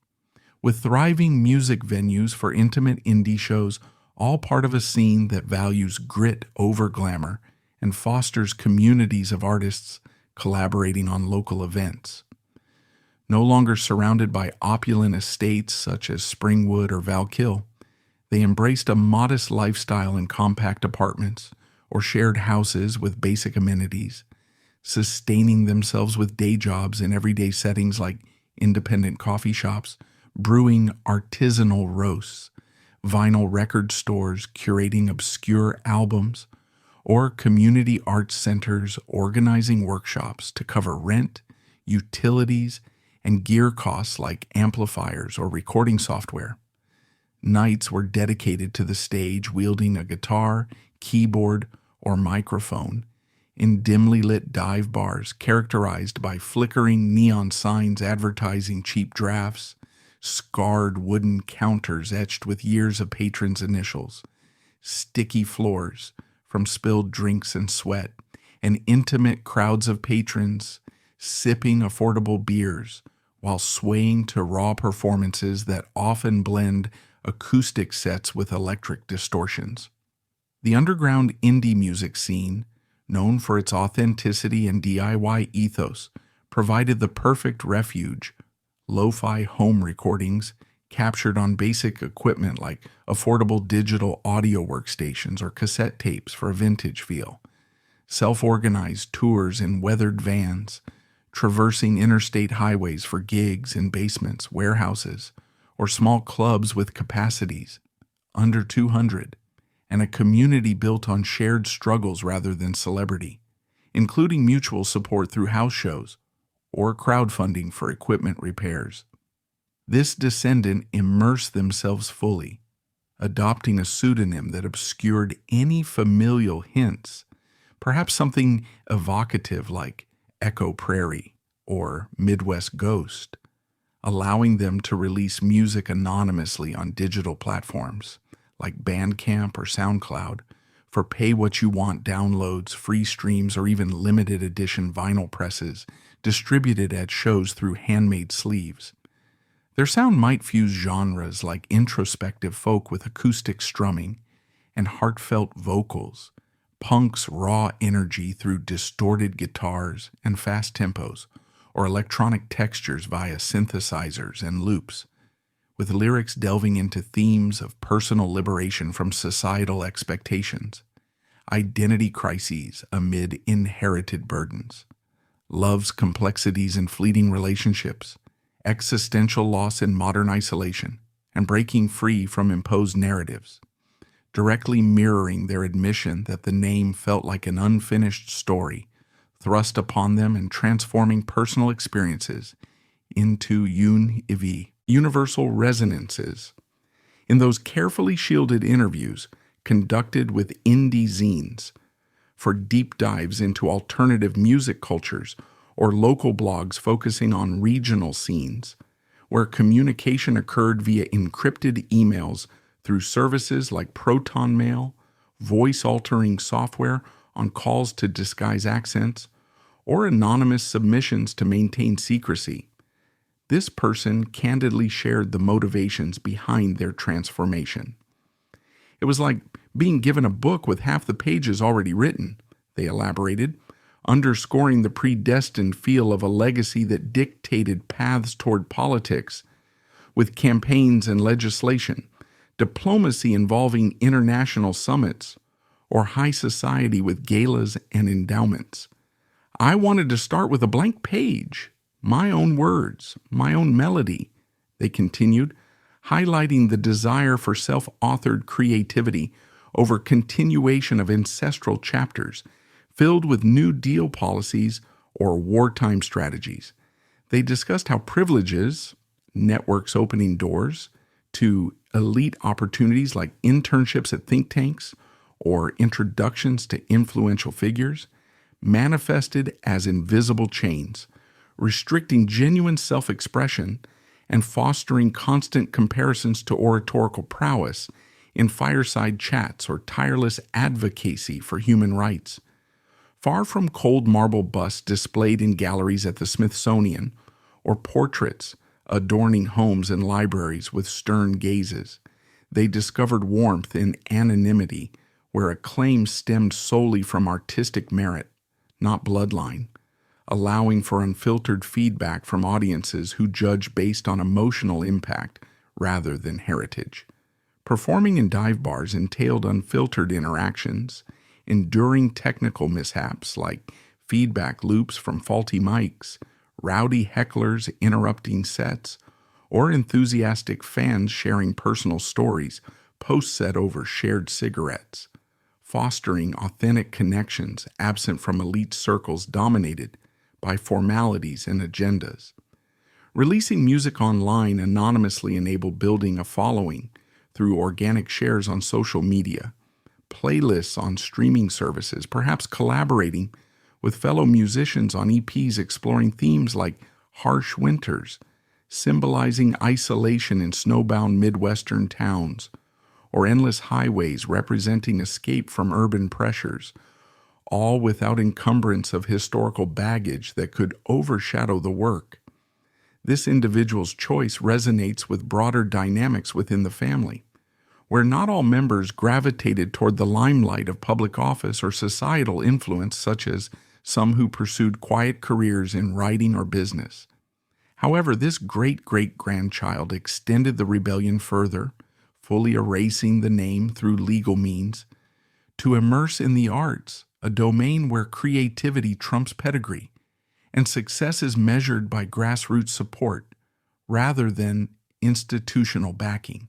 with thriving music venues for intimate indie shows, all part of a scene that values grit over glamour and fosters communities of artists collaborating on local events. No longer surrounded by opulent estates such as Springwood or Valkill, they embraced a modest lifestyle in compact apartments or shared houses with basic amenities, sustaining themselves with day jobs in everyday settings like independent coffee shops, brewing artisanal roasts, vinyl record stores curating obscure albums, or community arts centers organizing workshops to cover rent, utilities, and gear costs like amplifiers or recording software. Nights were dedicated to the stage wielding a guitar, keyboard, or microphone in dimly lit dive bars characterized by flickering neon signs advertising cheap drafts, scarred wooden counters etched with years of patrons' initials, sticky floors from spilled drinks and sweat, and intimate crowds of patrons sipping affordable beers while swaying to raw performances that often blend acoustic sets with electric distortions. The underground indie music scene, known for its authenticity and DIY ethos, provided the perfect refuge. Lo-fi home recordings captured on basic equipment like affordable digital audio workstations or cassette tapes for a vintage feel, self-organized tours in weathered vans, traversing interstate highways for gigs in basements, warehouses, or small clubs with capacities under 200, and a community built on shared struggles rather than celebrity, including mutual support through house shows or crowdfunding for equipment repairs. This descendant immersed themselves fully, adopting a pseudonym that obscured any familial hints, perhaps something evocative like Echo Prairie or Midwest Ghost, allowing them to release music anonymously on digital platforms like Bandcamp or SoundCloud for pay-what-you-want downloads, free streams, or even limited edition vinyl presses distributed at shows through handmade sleeves. Their sound might fuse genres like introspective folk with acoustic strumming and heartfelt vocals, punk's raw energy through distorted guitars and fast tempos, or electronic textures via synthesizers and loops, with lyrics delving into themes of personal liberation from societal expectations, identity crises amid inherited burdens, love's complexities in fleeting relationships, existential loss in modern isolation, and breaking free from imposed narratives, directly mirroring their admission that the name felt like an unfinished story thrust upon them and transforming personal experiences into universal resonances. In those carefully shielded interviews conducted with indie zines, for deep dives into alternative music cultures or local blogs focusing on regional scenes, where communication occurred via encrypted emails through services like Proton Mail, voice-altering software on calls to disguise accents, or anonymous submissions to maintain secrecy. This person candidly shared the motivations behind their transformation. It was like being given a book with half the pages already written, they elaborated, underscoring the predestined feel of a legacy that dictated paths toward politics, with campaigns and legislation, diplomacy involving international summits, or high society with galas and endowments. I wanted to start with a blank page, my own words, my own melody, they continued, highlighting the desire for self-authored creativity over continuation of ancestral chapters filled with New Deal policies or wartime strategies. They discussed how privileges, networks opening doors to elite opportunities like internships at think tanks or introductions to influential figures, manifested as invisible chains, restricting genuine self-expression and fostering constant comparisons to oratorical prowess in fireside chats or tireless advocacy for human rights. Far from cold marble busts displayed in galleries at the Smithsonian or portraits adorning homes and libraries with stern gazes, they discovered warmth in anonymity where acclaim stemmed solely from artistic merit, not bloodline, allowing for unfiltered feedback from audiences who judge based on emotional impact rather than heritage. Performing in dive bars entailed unfiltered interactions, enduring technical mishaps like feedback loops from faulty mics, rowdy hecklers interrupting sets, or enthusiastic fans sharing personal stories post-set over shared cigarettes, fostering authentic connections absent from elite circles dominated by formalities and agendas. Releasing music online anonymously enabled building a following through organic shares on social media, playlists on streaming services, perhaps collaborating with fellow musicians on EPs exploring themes like harsh winters, symbolizing isolation in snowbound Midwestern towns, or endless highways representing escape from urban pressures, all without encumbrance of historical baggage that could overshadow the work. This individual's choice resonates with broader dynamics within the family, where not all members gravitated toward the limelight of public office or societal influence, such as some who pursued quiet careers in writing or business. However, this great-great-grandchild extended the rebellion further, fully erasing the name through legal means, to immerse in the arts, a domain where creativity trumps pedigree, and success is measured by grassroots support rather than institutional backing.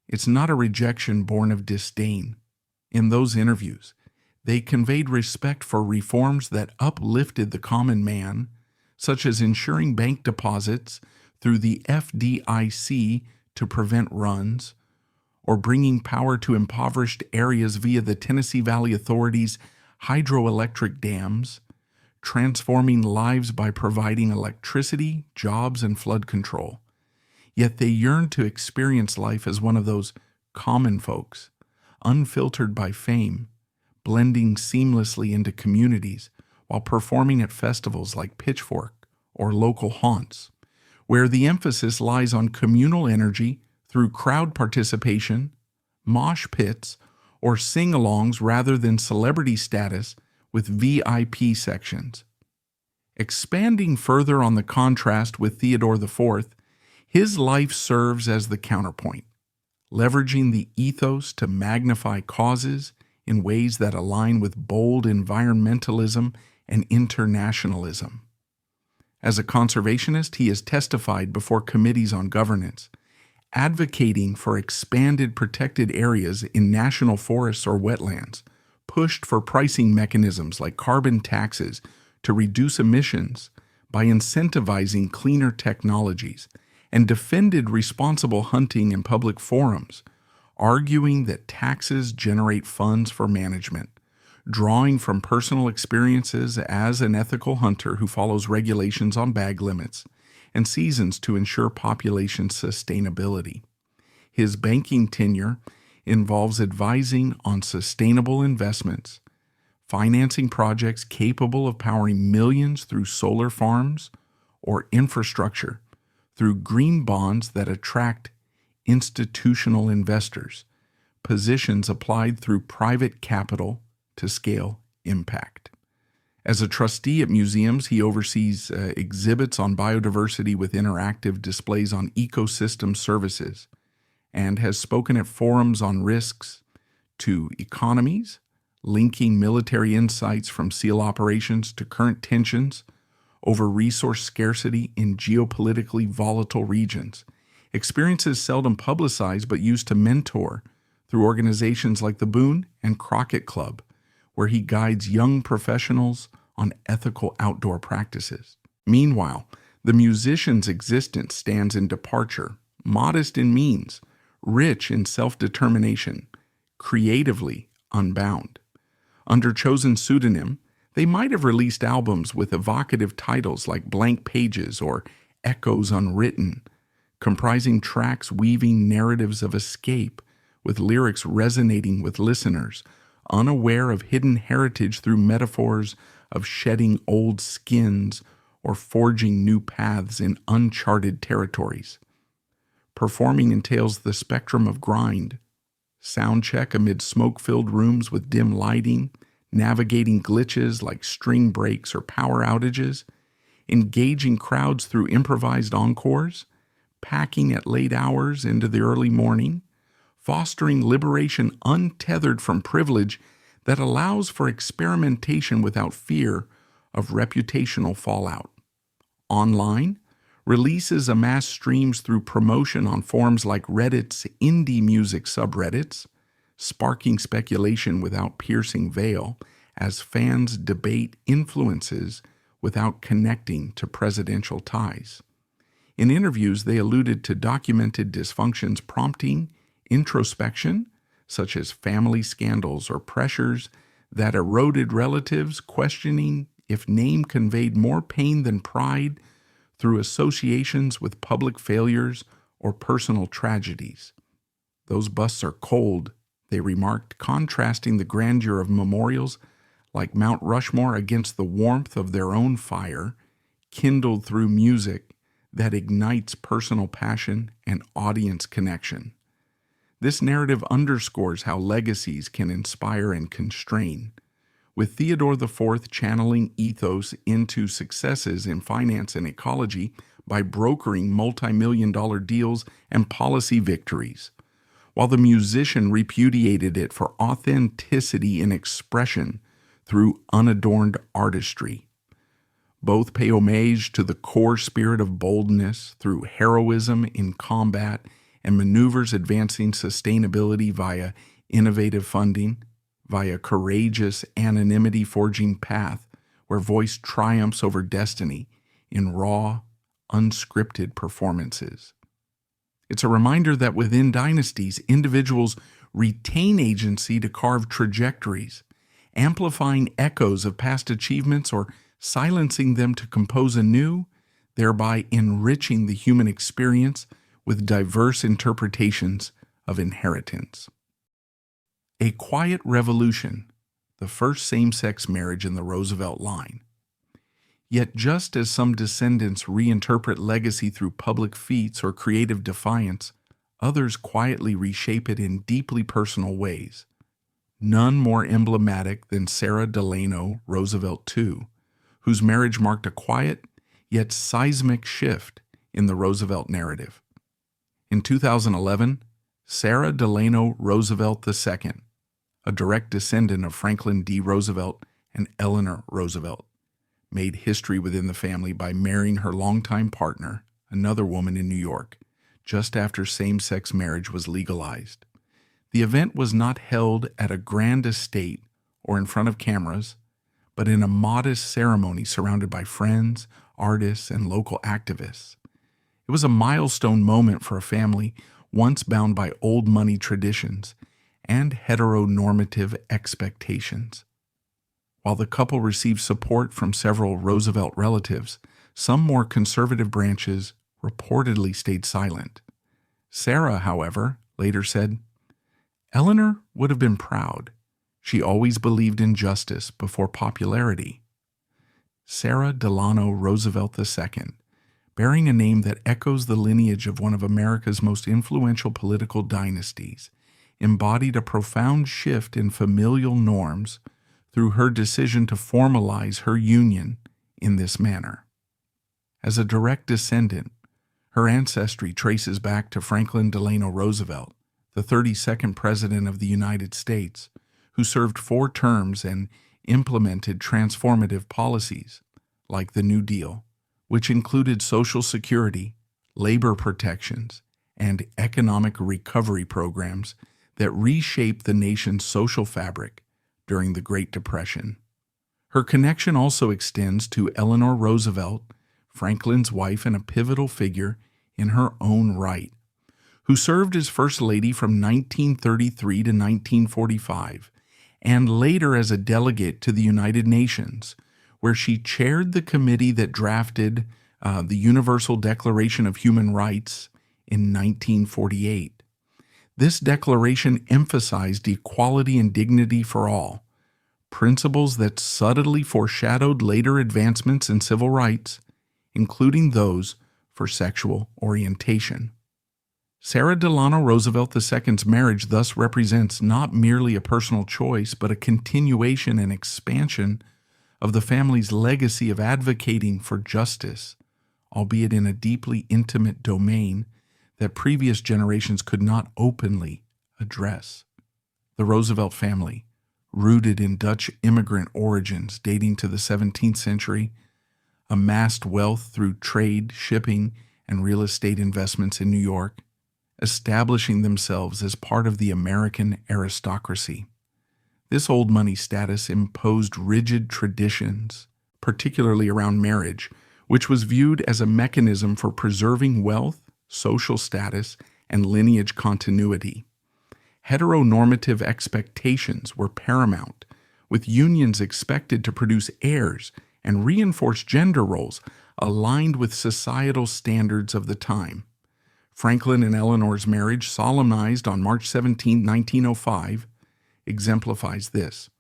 It's not a rejection born of disdain. In those interviews, they conveyed respect for reforms that uplifted the common man, such as ensuring bank deposits through the FDIC to prevent runs, or bringing power to impoverished areas via the Tennessee Valley Authority's hydroelectric dams, transforming lives by providing electricity, jobs, and flood control. Yet they yearned to experience life as one of those common folks, unfiltered by fame, blending seamlessly into communities while performing at festivals like Pitchfork or local haunts, where the emphasis lies on communal energy through crowd participation, mosh pits, or sing-alongs rather than celebrity status with VIP sections. Expanding further on the contrast with Theodore IV, his life serves as the counterpoint, leveraging the ethos to magnify causes in ways that align with bold environmentalism and internationalism. As a conservationist, he has testified before committees on governance, advocating for expanded protected areas in national forests or wetlands, pushed for pricing mechanisms like carbon taxes to reduce emissions by incentivizing cleaner technologies, and defended responsible hunting in public forums, arguing that taxes generate funds for management, drawing from personal experiences as an ethical hunter who follows regulations on bag limits and seasons to ensure population sustainability. His banking tenure involves advising on sustainable investments, financing projects capable of powering millions through solar farms or infrastructure through green bonds that attract institutional investors, positions applied through private capital to scale impact. As a trustee at museums, he oversees exhibits on biodiversity with interactive displays on ecosystem services, and has spoken at forums on risks to economies, linking military insights from SEAL operations to current tensions over resource scarcity in geopolitically volatile regions. Experiences seldom publicized but used to mentor through organizations like the Boone and Crockett Club, where he guides young professionals on ethical outdoor practices. Meanwhile, the musician's existence stands in departure, modest in means, rich in self-determination, creatively unbound. Under chosen pseudonym, they might have released albums with evocative titles like Blank Pages or Echoes Unwritten, comprising tracks weaving narratives of escape with lyrics resonating with listeners, unaware of hidden heritage through metaphors of shedding old skins or forging new paths in uncharted territories. Performing entails the spectrum of grind, sound check amid smoke-filled rooms with dim lighting, navigating glitches like string breaks or power outages, engaging crowds through improvised encores, packing at late hours into the early morning, fostering liberation untethered from privilege that allows for experimentation without fear of reputational fallout. Online, releases amass streams through promotion on forums like Reddit's indie music subreddits, sparking speculation without piercing veil as fans debate influences without connecting to presidential ties. In interviews, they alluded to documented dysfunctions prompting introspection, such as family scandals or pressures that eroded relatives, questioning if name conveyed more pain than pride through associations with public failures or personal tragedies. Those busts are cold, they remarked, contrasting the grandeur of memorials like Mount Rushmore against the warmth of their own fire, kindled through music that ignites personal passion and audience connection. This narrative underscores how legacies can inspire and constrain, with Theodore IV channeling ethos into successes in finance and ecology by brokering multi-million-dollar deals and policy victories, while the musician repudiated it for authenticity in expression through unadorned artistry. Both pay homage to the core spirit of boldness through heroism in combat and maneuvers advancing sustainability via innovative funding, via courageous anonymity forging path where voice triumphs over destiny in raw, unscripted performances. It's a reminder that within dynasties, individuals retain agency to carve trajectories, amplifying echoes of past achievements or silencing them to compose anew, thereby enriching the human experience with diverse interpretations of inheritance. A quiet revolution, the first same-sex marriage in the Roosevelt line. Yet just as some descendants reinterpret legacy through public feats or creative defiance, others quietly reshape it in deeply personal ways. None more emblematic than Sarah Delano Roosevelt II, whose marriage marked a quiet yet seismic shift in the Roosevelt narrative. In 2011, Sarah Delano Roosevelt II, a direct descendant of Franklin D. Roosevelt and Eleanor Roosevelt, made history within the family by marrying her longtime partner, another woman in New York, just after same-sex marriage was legalized. The event was not held at a grand estate or in front of cameras, but in a modest ceremony surrounded by friends, artists, and local activists. It was a milestone moment for a family once bound by old money traditions and heteronormative expectations. While the couple received support from several Roosevelt relatives, some more conservative branches reportedly stayed silent. Sarah, however, later said, "Eleanor would have been proud. She always believed in justice before popularity." Sarah Delano Roosevelt II, bearing a name that echoes the lineage of one of America's most influential political dynasties, embodied a profound shift in familial norms through her decision to formalize her union in this manner. As a direct descendant, her ancestry traces back to Franklin Delano Roosevelt, the 32nd President of the United States, who served 4 terms and implemented transformative policies, like the New Deal, which included Social Security, labor protections, and economic recovery programs that reshaped the nation's social fabric during the Great Depression. Her connection also extends to Eleanor Roosevelt, Franklin's wife and a pivotal figure in her own right, who served as First Lady from 1933 to 1945, and later as a delegate to the United Nations, where she chaired the committee that drafted the Universal Declaration of Human Rights in 1948. This declaration emphasized equality and dignity for all, principles that subtly foreshadowed later advancements in civil rights, including those for sexual orientation. Sarah Delano Roosevelt II's marriage thus represents not merely a personal choice, but a continuation and expansion of the family's legacy of advocating for justice, albeit in a deeply intimate domain that previous generations could not openly address. The Roosevelt family, rooted in Dutch immigrant origins dating to the 17th century, amassed wealth through trade, shipping, and real estate investments in New York, establishing themselves as part of the American aristocracy. This old money status imposed rigid traditions, particularly around marriage, which was viewed as a mechanism for preserving wealth, social status, and lineage continuity. Heteronormative expectations were paramount, with unions expected to produce heirs and reinforce gender roles aligned with societal standards of the time. Franklin and Eleanor's marriage, solemnized on March 17, 1905, exemplifies this.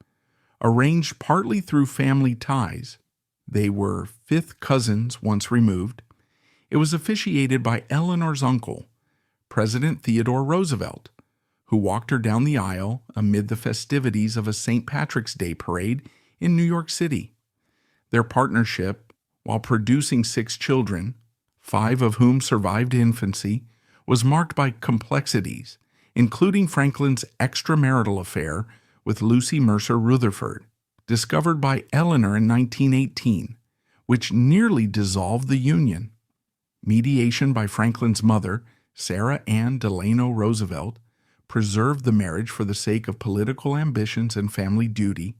Arranged partly through family ties, they were 5th cousins once removed. It was officiated by Eleanor's uncle, President Theodore Roosevelt, who walked her down the aisle amid the festivities of a St. Patrick's Day parade in New York City. Their partnership, while producing 6 children, 5 of whom survived infancy, was marked by complexities, including Franklin's extramarital affair with Lucy Mercer Rutherford, discovered by Eleanor in 1918, which nearly dissolved the union. Mediation by Franklin's mother, Sarah Ann Delano Roosevelt, preserved the marriage for the sake of political ambitions and family duty,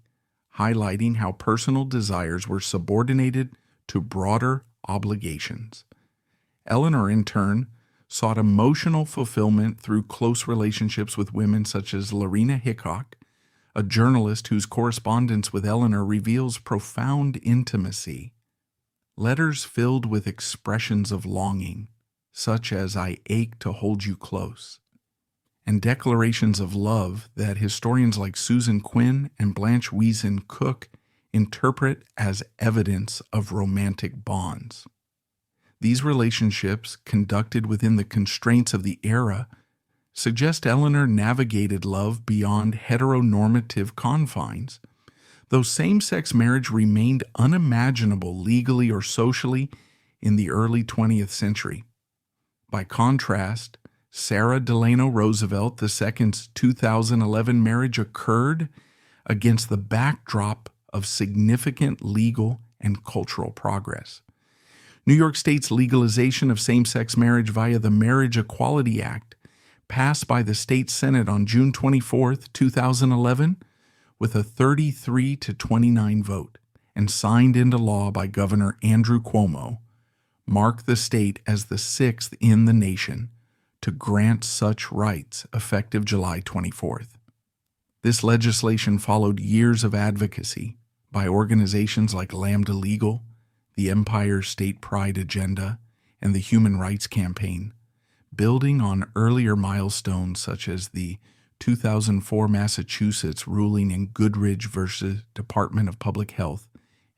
highlighting how personal desires were subordinated to broader obligations. Eleanor, in turn, sought emotional fulfillment through close relationships with women such as Lorena Hickok, a journalist whose correspondence with Eleanor reveals profound intimacy. Letters filled with expressions of longing, such as "I ache to hold you close," and declarations of love that historians like Susan Quinn and Blanche Wiesen Cook interpret as evidence of romantic bonds. These relationships, conducted within the constraints of the era, suggest Eleanor navigated love beyond heteronormative confines, though same-sex marriage remained unimaginable legally or socially in the early 20th century. By contrast, Sarah Delano Roosevelt II's 2011 marriage occurred against the backdrop of significant legal and cultural progress. New York State's legalization of same-sex marriage via the Marriage Equality Act, passed by the state Senate on June 24, 2011, with a 33-29 vote, and signed into law by Governor Andrew Cuomo, marked the state as the 6th in the nation to grant such rights effective July 24th. This legislation followed years of advocacy by organizations like Lambda Legal, the Empire State Pride Agenda, and the Human Rights Campaign, building on earlier milestones such as the 2004 Massachusetts ruling in Goodridge versus Department of Public Health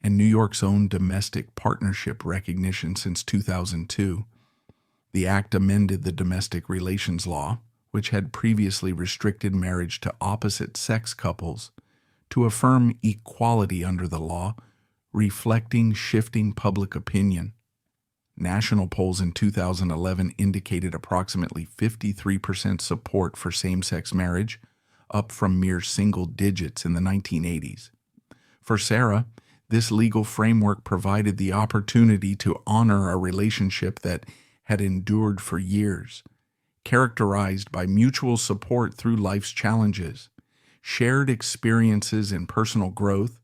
and New York's own domestic partnership recognition since 2002. The act amended the domestic relations law, which had previously restricted marriage to opposite-sex couples, to affirm equality under the law, reflecting shifting public opinion. National polls in 2011 indicated approximately 53% support for same-sex marriage, up from mere single digits in the 1980s. For Sarah, this legal framework provided the opportunity to honor a relationship that had endured for years, characterized by mutual support through life's challenges, shared experiences in personal growth,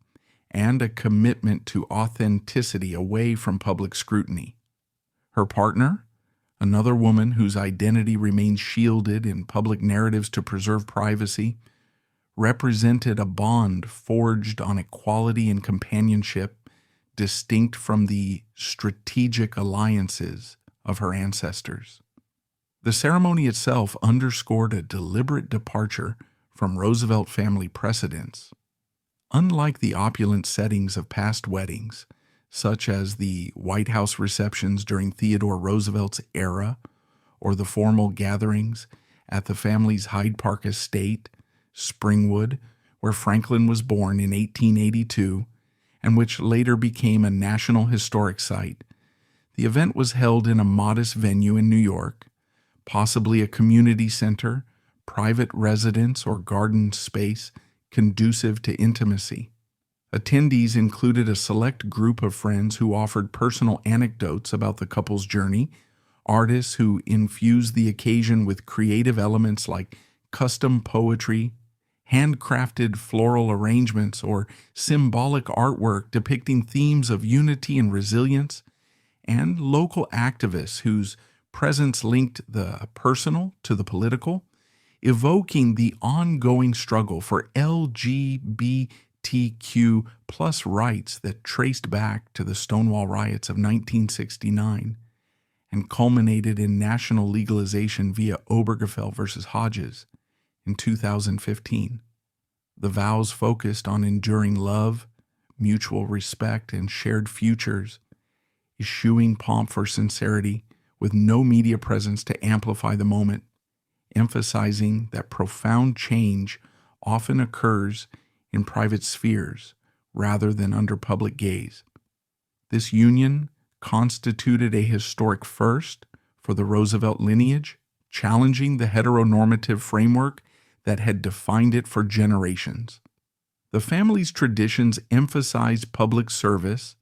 and a commitment to authenticity away from public scrutiny. Her partner, another woman whose identity remains shielded in public narratives to preserve privacy, represented a bond forged on equality and companionship, distinct from the strategic alliances of her ancestors. The ceremony itself underscored a deliberate departure from Roosevelt family precedents. Unlike the opulent settings of past weddings, such as the White House receptions during Theodore Roosevelt's era, or the formal gatherings at the family's Hyde Park estate, Springwood, where Franklin was born in 1882, and which later became a National Historic Site, the event was held in a modest venue in New York, possibly a community center, private residence, or garden space conducive to intimacy. Attendees included a select group of friends who offered personal anecdotes about the couple's journey, artists who infused the occasion with creative elements like custom poetry, handcrafted floral arrangements, or symbolic artwork depicting themes of unity and resilience, and local activists whose presence linked the personal to the political, evoking the ongoing struggle for LGBTQ plus rights that traced back to the Stonewall riots of 1969 and culminated in national legalization via Obergefell versus Hodges in 2015. The vows focused on enduring love, mutual respect, and shared futures, eschewing pomp for sincerity with no media presence to amplify the moment, emphasizing that profound change often occurs in private spheres rather than under public gaze. This union constituted a historic first for the Roosevelt lineage, challenging the heteronormative framework that had defined it for generations. The family's traditions emphasized public service,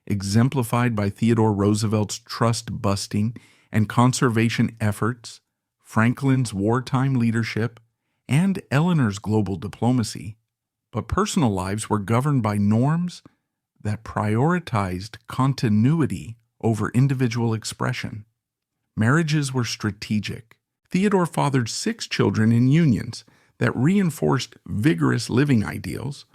exemplified by Theodore Roosevelt's trust-busting and conservation efforts, Franklin's wartime leadership, and Eleanor's global diplomacy, but personal lives were governed by norms that prioritized continuity over individual expression. Marriages were strategic. Theodore fathered 6 children in unions that reinforced vigorous living ideals,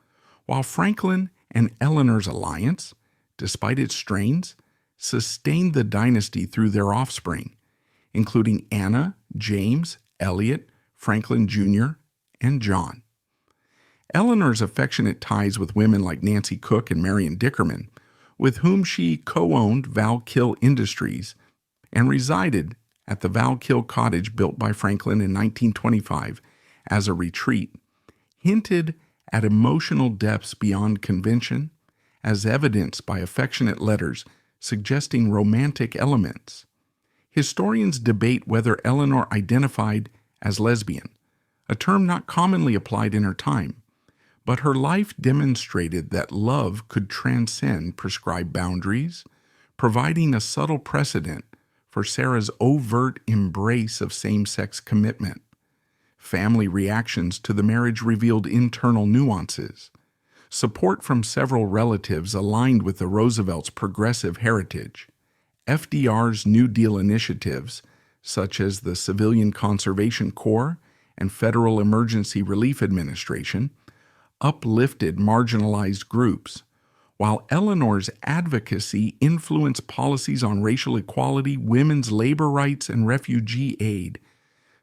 while Franklin and Eleanor's alliance, despite its strains, sustained the dynasty through their offspring, including Anna, James, Elliot, Franklin Jr., and John. Eleanor's affectionate ties with women like Nancy Cook and Marion Dickerman, with whom she co-owned Val-Kill Industries and resided at the Val-Kill cottage built by Franklin in 1925 as a retreat, hinted at emotional depths beyond convention, as evidenced by affectionate letters suggesting romantic elements. Historians debate whether Eleanor identified as lesbian, a term not commonly applied in her time, but her life demonstrated that love could transcend prescribed boundaries, providing a subtle precedent for Sarah's overt embrace of same-sex commitment. Family reactions to the marriage revealed internal nuances. Support from several relatives aligned with the Roosevelts' progressive heritage. FDR's New Deal initiatives, such as the Civilian Conservation Corps and Federal Emergency Relief Administration, uplifted marginalized groups, while Eleanor's advocacy influenced policies on racial equality, women's labor rights, and refugee aid.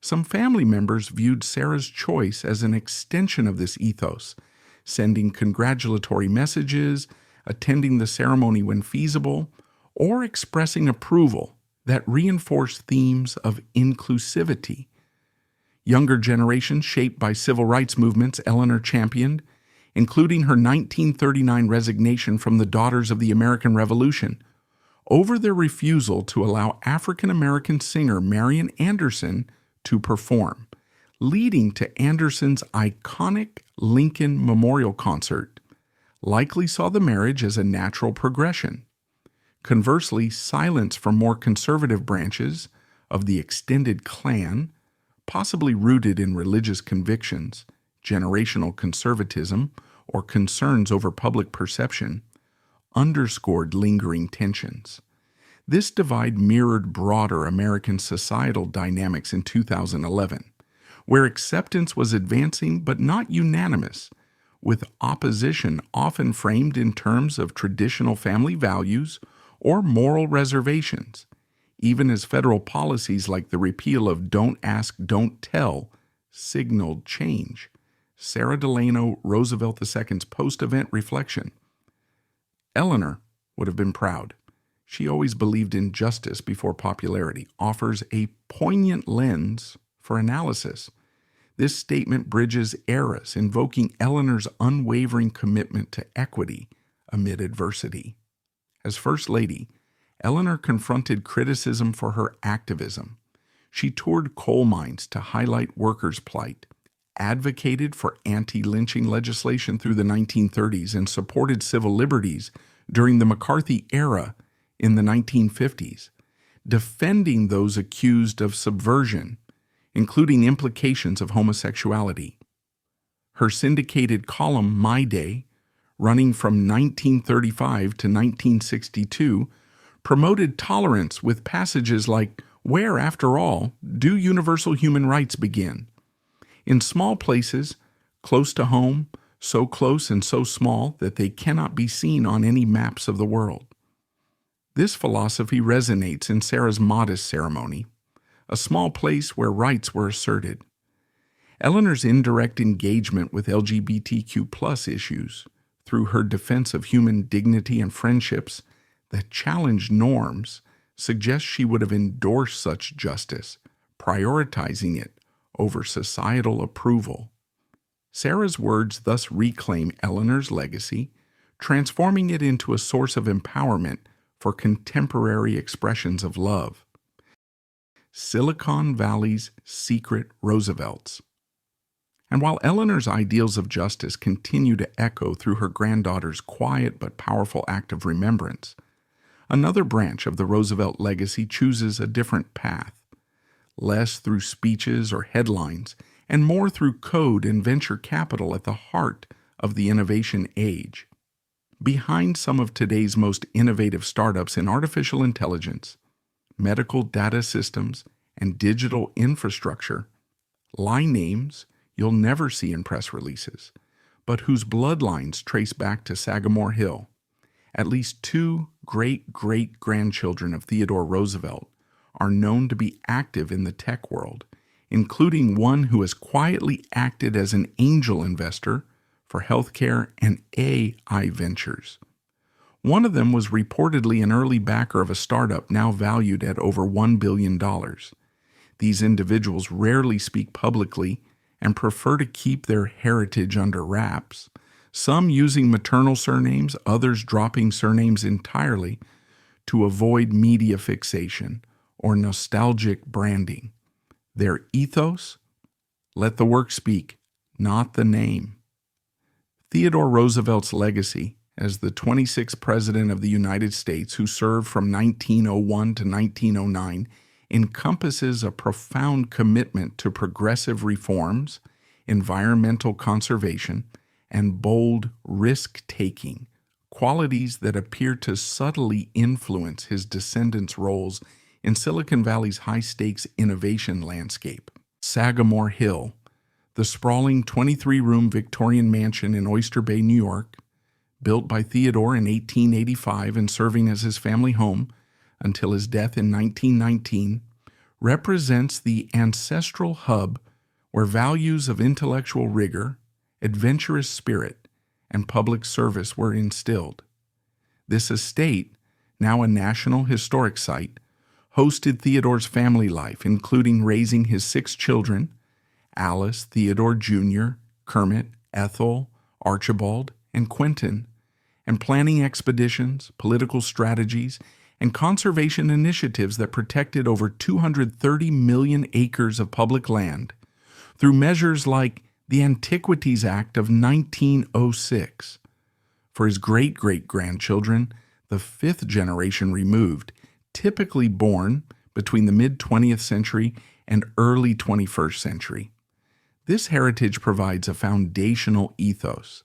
Some family members viewed Sarah's choice as an extension of this ethos, sending congratulatory messages, attending the ceremony when feasible, or expressing approval that reinforced themes of inclusivity. Younger generations, shaped by civil rights movements Eleanor championed, including her 1939 resignation from the Daughters of the American Revolution, over their refusal to allow African-American singer Marian Anderson to perform, leading to Anderson's iconic Lincoln Memorial Concert, likely saw the marriage as a natural progression. Conversely, silence from more conservative branches of the extended clan, possibly rooted in religious convictions, generational conservatism, or concerns over public perception, underscored lingering tensions. This divide mirrored broader American societal dynamics in 2011, where acceptance was advancing but not unanimous, with opposition often framed in terms of traditional family values or moral reservations, even as federal policies like the repeal of Don't Ask, Don't Tell signaled change. Sarah Delano, Roosevelt II's post-event reflection. Eleanor would have been proud. She always believed in justice before popularity, offers a poignant lens for analysis. This statement bridges eras, invoking Eleanor's unwavering commitment to equity amid adversity. As First Lady, Eleanor confronted criticism for her activism. She toured coal mines to highlight workers' plight, advocated for anti-lynching legislation through the 1930s, and supported civil liberties during the McCarthy era in the 1950s, defending those accused of subversion, including implications of homosexuality. Her syndicated column, My Day, running from 1935 to 1962, promoted tolerance with passages like, "Where, after all, do universal human rights begin?" In small places, close to home, so close and so small that they cannot be seen on any maps of the world. This philosophy resonates in Sarah's modest ceremony, a small place where rights were asserted. Eleanor's indirect engagement with LGBTQ+ issues, through her defense of human dignity and friendships that challenge norms, suggests she would have endorsed such justice, prioritizing it over societal approval. Sarah's words thus reclaim Eleanor's legacy, transforming it into a source of empowerment for contemporary expressions of love. Silicon Valley's secret Roosevelts. And while Eleanor's ideals of justice continue to echo through her granddaughter's quiet but powerful act of remembrance, another branch of the Roosevelt legacy chooses a different path, less through speeches or headlines, and more through code and venture capital at the heart of the innovation age. Behind some of today's most innovative startups in artificial intelligence, medical data systems, and digital infrastructure lie names you'll never see in press releases, but whose bloodlines trace back to Sagamore Hill. At least two great-great-grandchildren of Theodore Roosevelt are known to be active in the tech world, including one who has quietly acted as an angel investor for healthcare and AI ventures. One of them was reportedly an early backer of a startup now valued at over $1 billion. These individuals rarely speak publicly and prefer to keep their heritage under wraps, some using maternal surnames, others dropping surnames entirely to avoid media fixation or nostalgic branding. Their ethos? Let the work speak, not the name. Theodore Roosevelt's legacy as the 26th President of the United States, who served from 1901 to 1909, encompasses a profound commitment to progressive reforms, environmental conservation, and bold risk-taking, qualities that appear to subtly influence his descendants' roles in Silicon Valley's high-stakes innovation landscape. Sagamore Hill, the sprawling 23-room Victorian mansion in Oyster Bay, New York, built by Theodore in 1885 and serving as his family home until his death in 1919, represents the ancestral hub where values of intellectual rigor, adventurous spirit, and public service were instilled. This estate, now a National Historic Site, hosted Theodore's family life, including raising his 6 children, Alice, Theodore Jr., Kermit, Ethel, Archibald, and Quentin, and planning expeditions, political strategies, and conservation initiatives that protected over 230 million acres of public land through measures like the Antiquities Act of 1906. For his great-great-grandchildren, the fifth generation removed, typically born between the mid-20th century and early 21st century. This heritage provides a foundational ethos,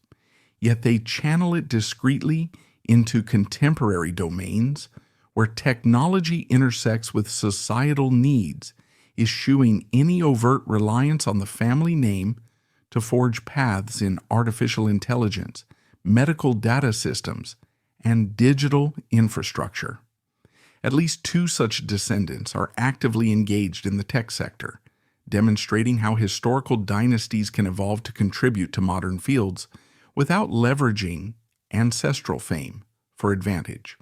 yet they channel it discreetly into contemporary domains where technology intersects with societal needs, eschewing any overt reliance on the family name to forge paths in artificial intelligence, medical data systems, and digital infrastructure. At least two such descendants are actively engaged in the tech sector, demonstrating how historical dynasties can evolve to contribute to modern fields without leveraging ancestral fame for advantage.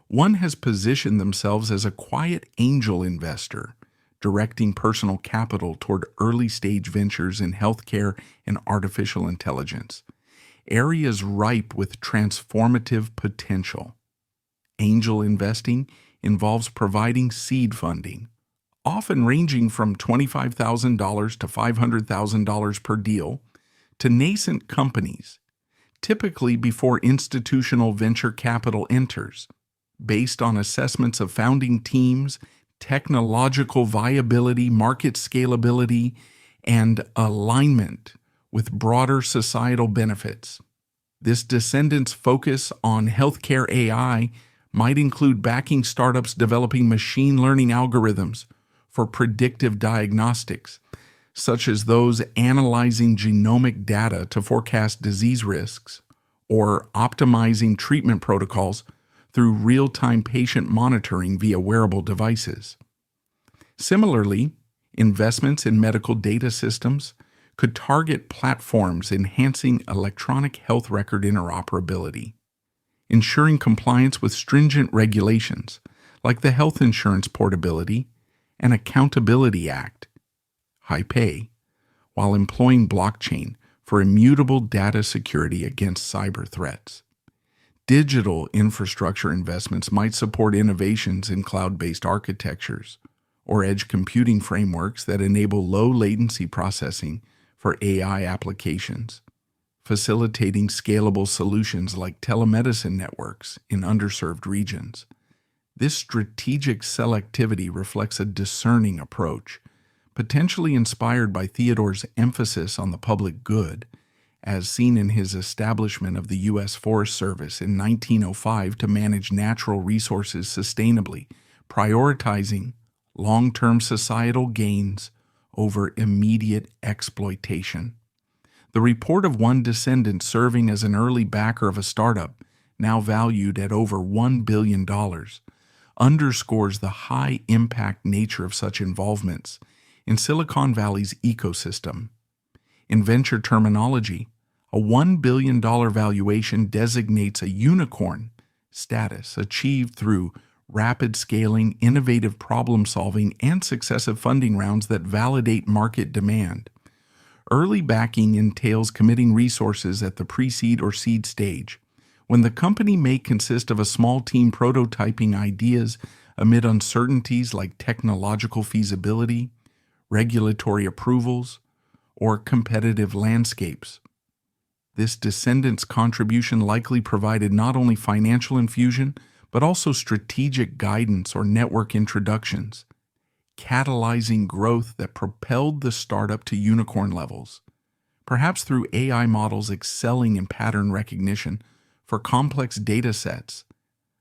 One has positioned themselves as a quiet angel investor, directing personal capital toward early-stage ventures in healthcare and artificial intelligence, areas ripe with transformative potential. Angel investing involves providing seed funding, often ranging from $25,000 to $500,000 per deal, to nascent companies, typically before institutional venture capital enters, based on assessments of founding teams, technological viability, market scalability, and alignment with broader societal benefits. This descendant's focus on healthcare AI might include backing startups developing machine learning algorithms for predictive diagnostics, such as those analyzing genomic data to forecast disease risks, or optimizing treatment protocols through real-time patient monitoring via wearable devices. Similarly, investments in medical data systems could target platforms enhancing electronic health record interoperability, ensuring compliance with stringent regulations like the Health Insurance Portability and Accountability Act, Hyde, while employing blockchain for immutable data security against cyber threats. Digital infrastructure investments might support innovations in cloud-based architectures or edge computing frameworks that enable low-latency processing for AI applications, facilitating scalable solutions like telemedicine networks in underserved regions. This strategic selectivity reflects a discerning approach, potentially inspired by Theodore's emphasis on the public good, as seen in his establishment of the U.S. Forest Service in 1905 to manage natural resources sustainably, prioritizing long-term societal gains over immediate exploitation. The report of one descendant serving as an early backer of a startup, now valued at over $1 billion, underscores the high-impact nature of such involvements in Silicon Valley's ecosystem. In venture terminology, a $1 billion valuation designates a unicorn status achieved through rapid scaling, innovative problem-solving, and successive funding rounds that validate market demand. Early backing entails committing resources at the pre-seed or seed stage, when the company may consist of a small team prototyping ideas amid uncertainties like technological feasibility, regulatory approvals, or competitive landscapes. This descendant's contribution likely provided not only financial infusion, but also strategic guidance or network introductions, catalyzing growth that propelled the startup to unicorn levels, perhaps through AI models excelling in pattern recognition for complex data sets,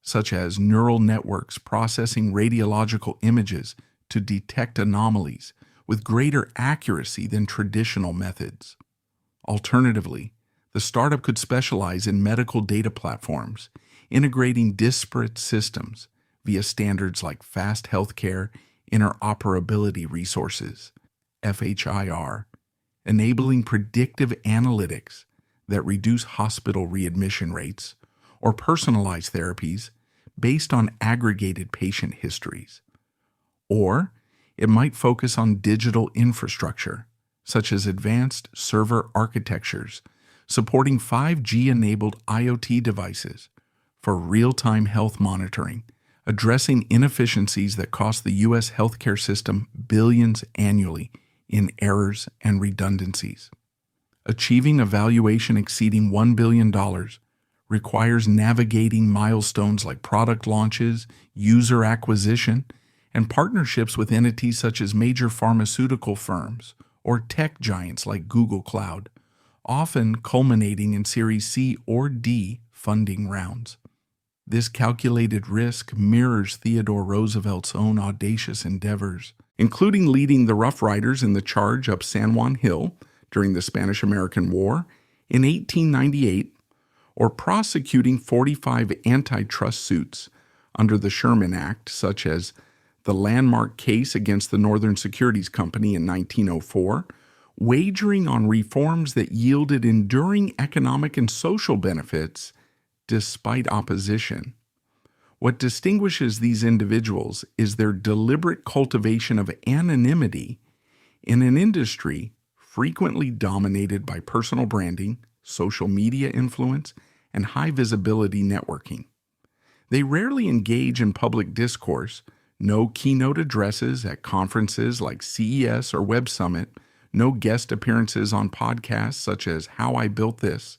such as neural networks processing radiological images to detect anomalies with greater accuracy than traditional methods. Alternatively, the startup could specialize in medical data platforms, integrating disparate systems via standards like fast healthcare interoperability resources, FHIR, enabling predictive analytics that reduce hospital readmission rates or personalized therapies based on aggregated patient histories. Or it might focus on digital infrastructure, such as advanced server architectures supporting 5G-enabled IoT devices for real-time health monitoring, addressing inefficiencies that cost the U.S. healthcare system billions annually in errors and redundancies. Achieving a valuation exceeding $1 billion requires navigating milestones like product launches, user acquisition, and partnerships with entities such as major pharmaceutical firms or tech giants like Google Cloud, often culminating in Series C or D funding rounds. This calculated risk mirrors Theodore Roosevelt's own audacious endeavors, including leading the Rough Riders in the charge up San Juan Hill during the Spanish-American War in 1898, or prosecuting 45 antitrust suits under the Sherman Act, such as the landmark case against the Northern Securities Company in 1904, wagering on reforms that yielded enduring economic and social benefits despite opposition. What distinguishes these individuals is their deliberate cultivation of anonymity in an industry frequently dominated by personal branding, social media influence, and high-visibility networking. They rarely engage in public discourse, no keynote addresses at conferences like CES or Web Summit, no guest appearances on podcasts such as How I Built This,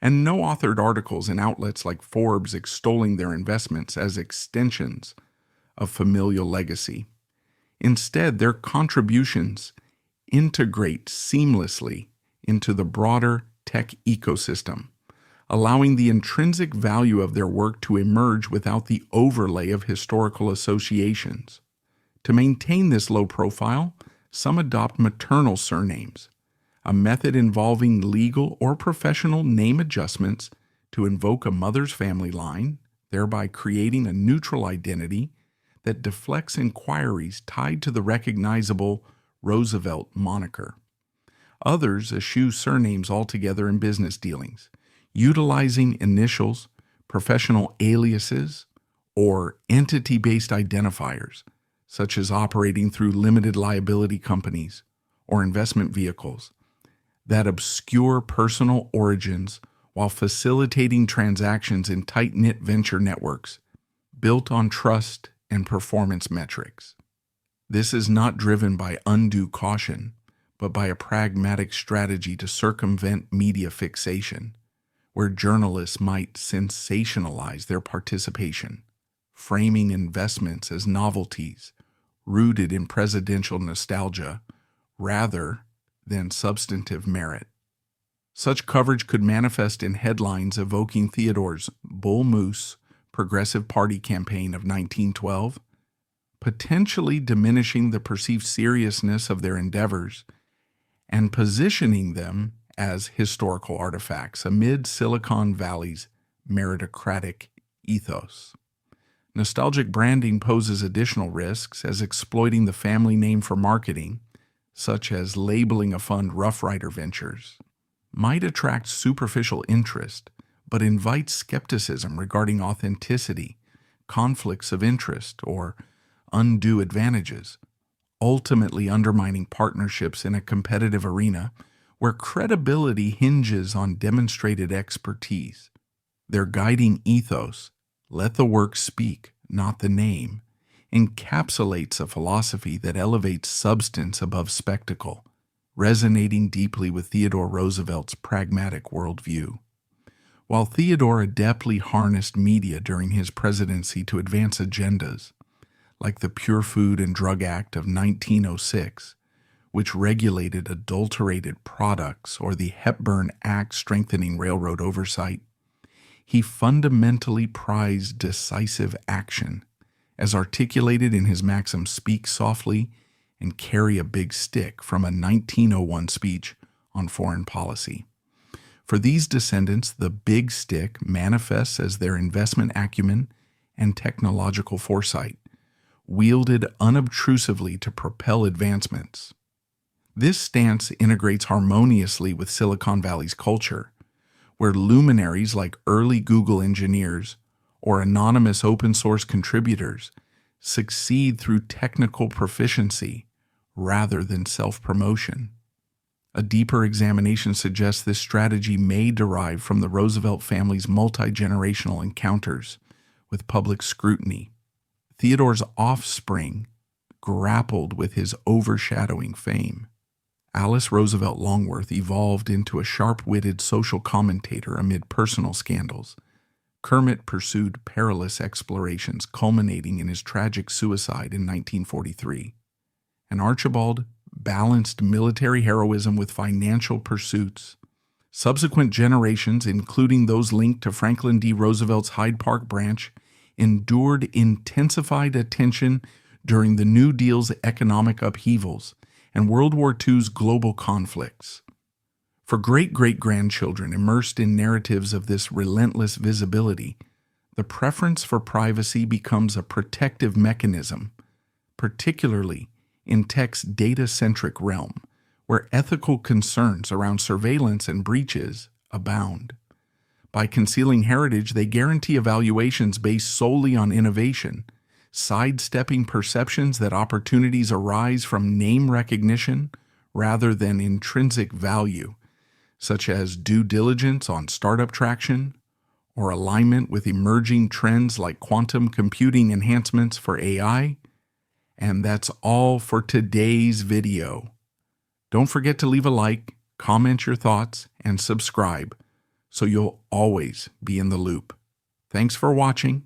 and no authored articles in outlets like Forbes extolling their investments as extensions of familial legacy. Instead, their contributions integrate seamlessly into the broader tech ecosystem, allowing the intrinsic value of their work to emerge without the overlay of historical associations. To maintain this low profile, some adopt maternal surnames, a method involving legal or professional name adjustments to invoke a mother's family line, thereby creating a neutral identity that deflects inquiries tied to the recognizable Roosevelt moniker. Others eschew surnames altogether in business dealings, utilizing initials, professional aliases, or entity-based identifiers, such as operating through limited liability companies or investment vehicles, that obscure personal origins while facilitating transactions in tight-knit venture networks built on trust and performance metrics. This is not driven by undue caution, but by a pragmatic strategy to circumvent media fixation, where journalists might sensationalize their participation, framing investments as novelties rooted in presidential nostalgia rather than substantive merit. Such coverage could manifest in headlines evoking Theodore's Bull Moose Progressive Party campaign of 1912, potentially diminishing the perceived seriousness of their endeavors and positioning them as historical artifacts amid Silicon Valley's meritocratic ethos. Nostalgic branding poses additional risks, as exploiting the family name for marketing, such as labeling a fund Rough Rider Ventures, might attract superficial interest, but invite skepticism regarding authenticity, conflicts of interest, or undue advantages, ultimately undermining partnerships in a competitive arena where credibility hinges on demonstrated expertise. Their guiding ethos, "Let the work speak, not the name," encapsulates a philosophy that elevates substance above spectacle, resonating deeply with Theodore Roosevelt's pragmatic worldview. While Theodore adeptly harnessed media during his presidency to advance agendas, like the Pure Food and Drug Act of 1906, which regulated adulterated products, or the Hepburn Act strengthening railroad oversight, he fundamentally prized decisive action, as articulated in his maxim "Speak softly and carry a big stick" from a 1901 speech on foreign policy. For these descendants, the big stick manifests as their investment acumen and technological foresight, wielded unobtrusively to propel advancements. This stance integrates harmoniously with Silicon Valley's culture, where luminaries like early Google engineers or anonymous open-source contributors succeed through technical proficiency rather than self-promotion. A deeper examination suggests this strategy may derive from the Roosevelt family's multi-generational encounters with public scrutiny. Theodore's offspring grappled with his overshadowing fame. Alice Roosevelt Longworth evolved into a sharp-witted social commentator amid personal scandals. Kermit pursued perilous explorations, culminating in his tragic suicide in 1943. And Archibald balanced military heroism with financial pursuits. Subsequent generations, including those linked to Franklin D. Roosevelt's Hyde Park branch, endured intensified attention during the New Deal's economic upheavals and World War II's global conflicts. For great-great-grandchildren immersed in narratives of this relentless visibility, the preference for privacy becomes a protective mechanism, particularly in tech's data-centric realm, where ethical concerns around surveillance and breaches abound. By concealing heritage, they guarantee evaluations based solely on innovation, sidestepping perceptions that opportunities arise from name recognition rather than intrinsic value, such as due diligence on startup traction or alignment with emerging trends like quantum computing enhancements for AI. And that's all for today's video. Don't forget to leave a like, comment your thoughts, and subscribe so you'll always be in the loop. Thanks for watching.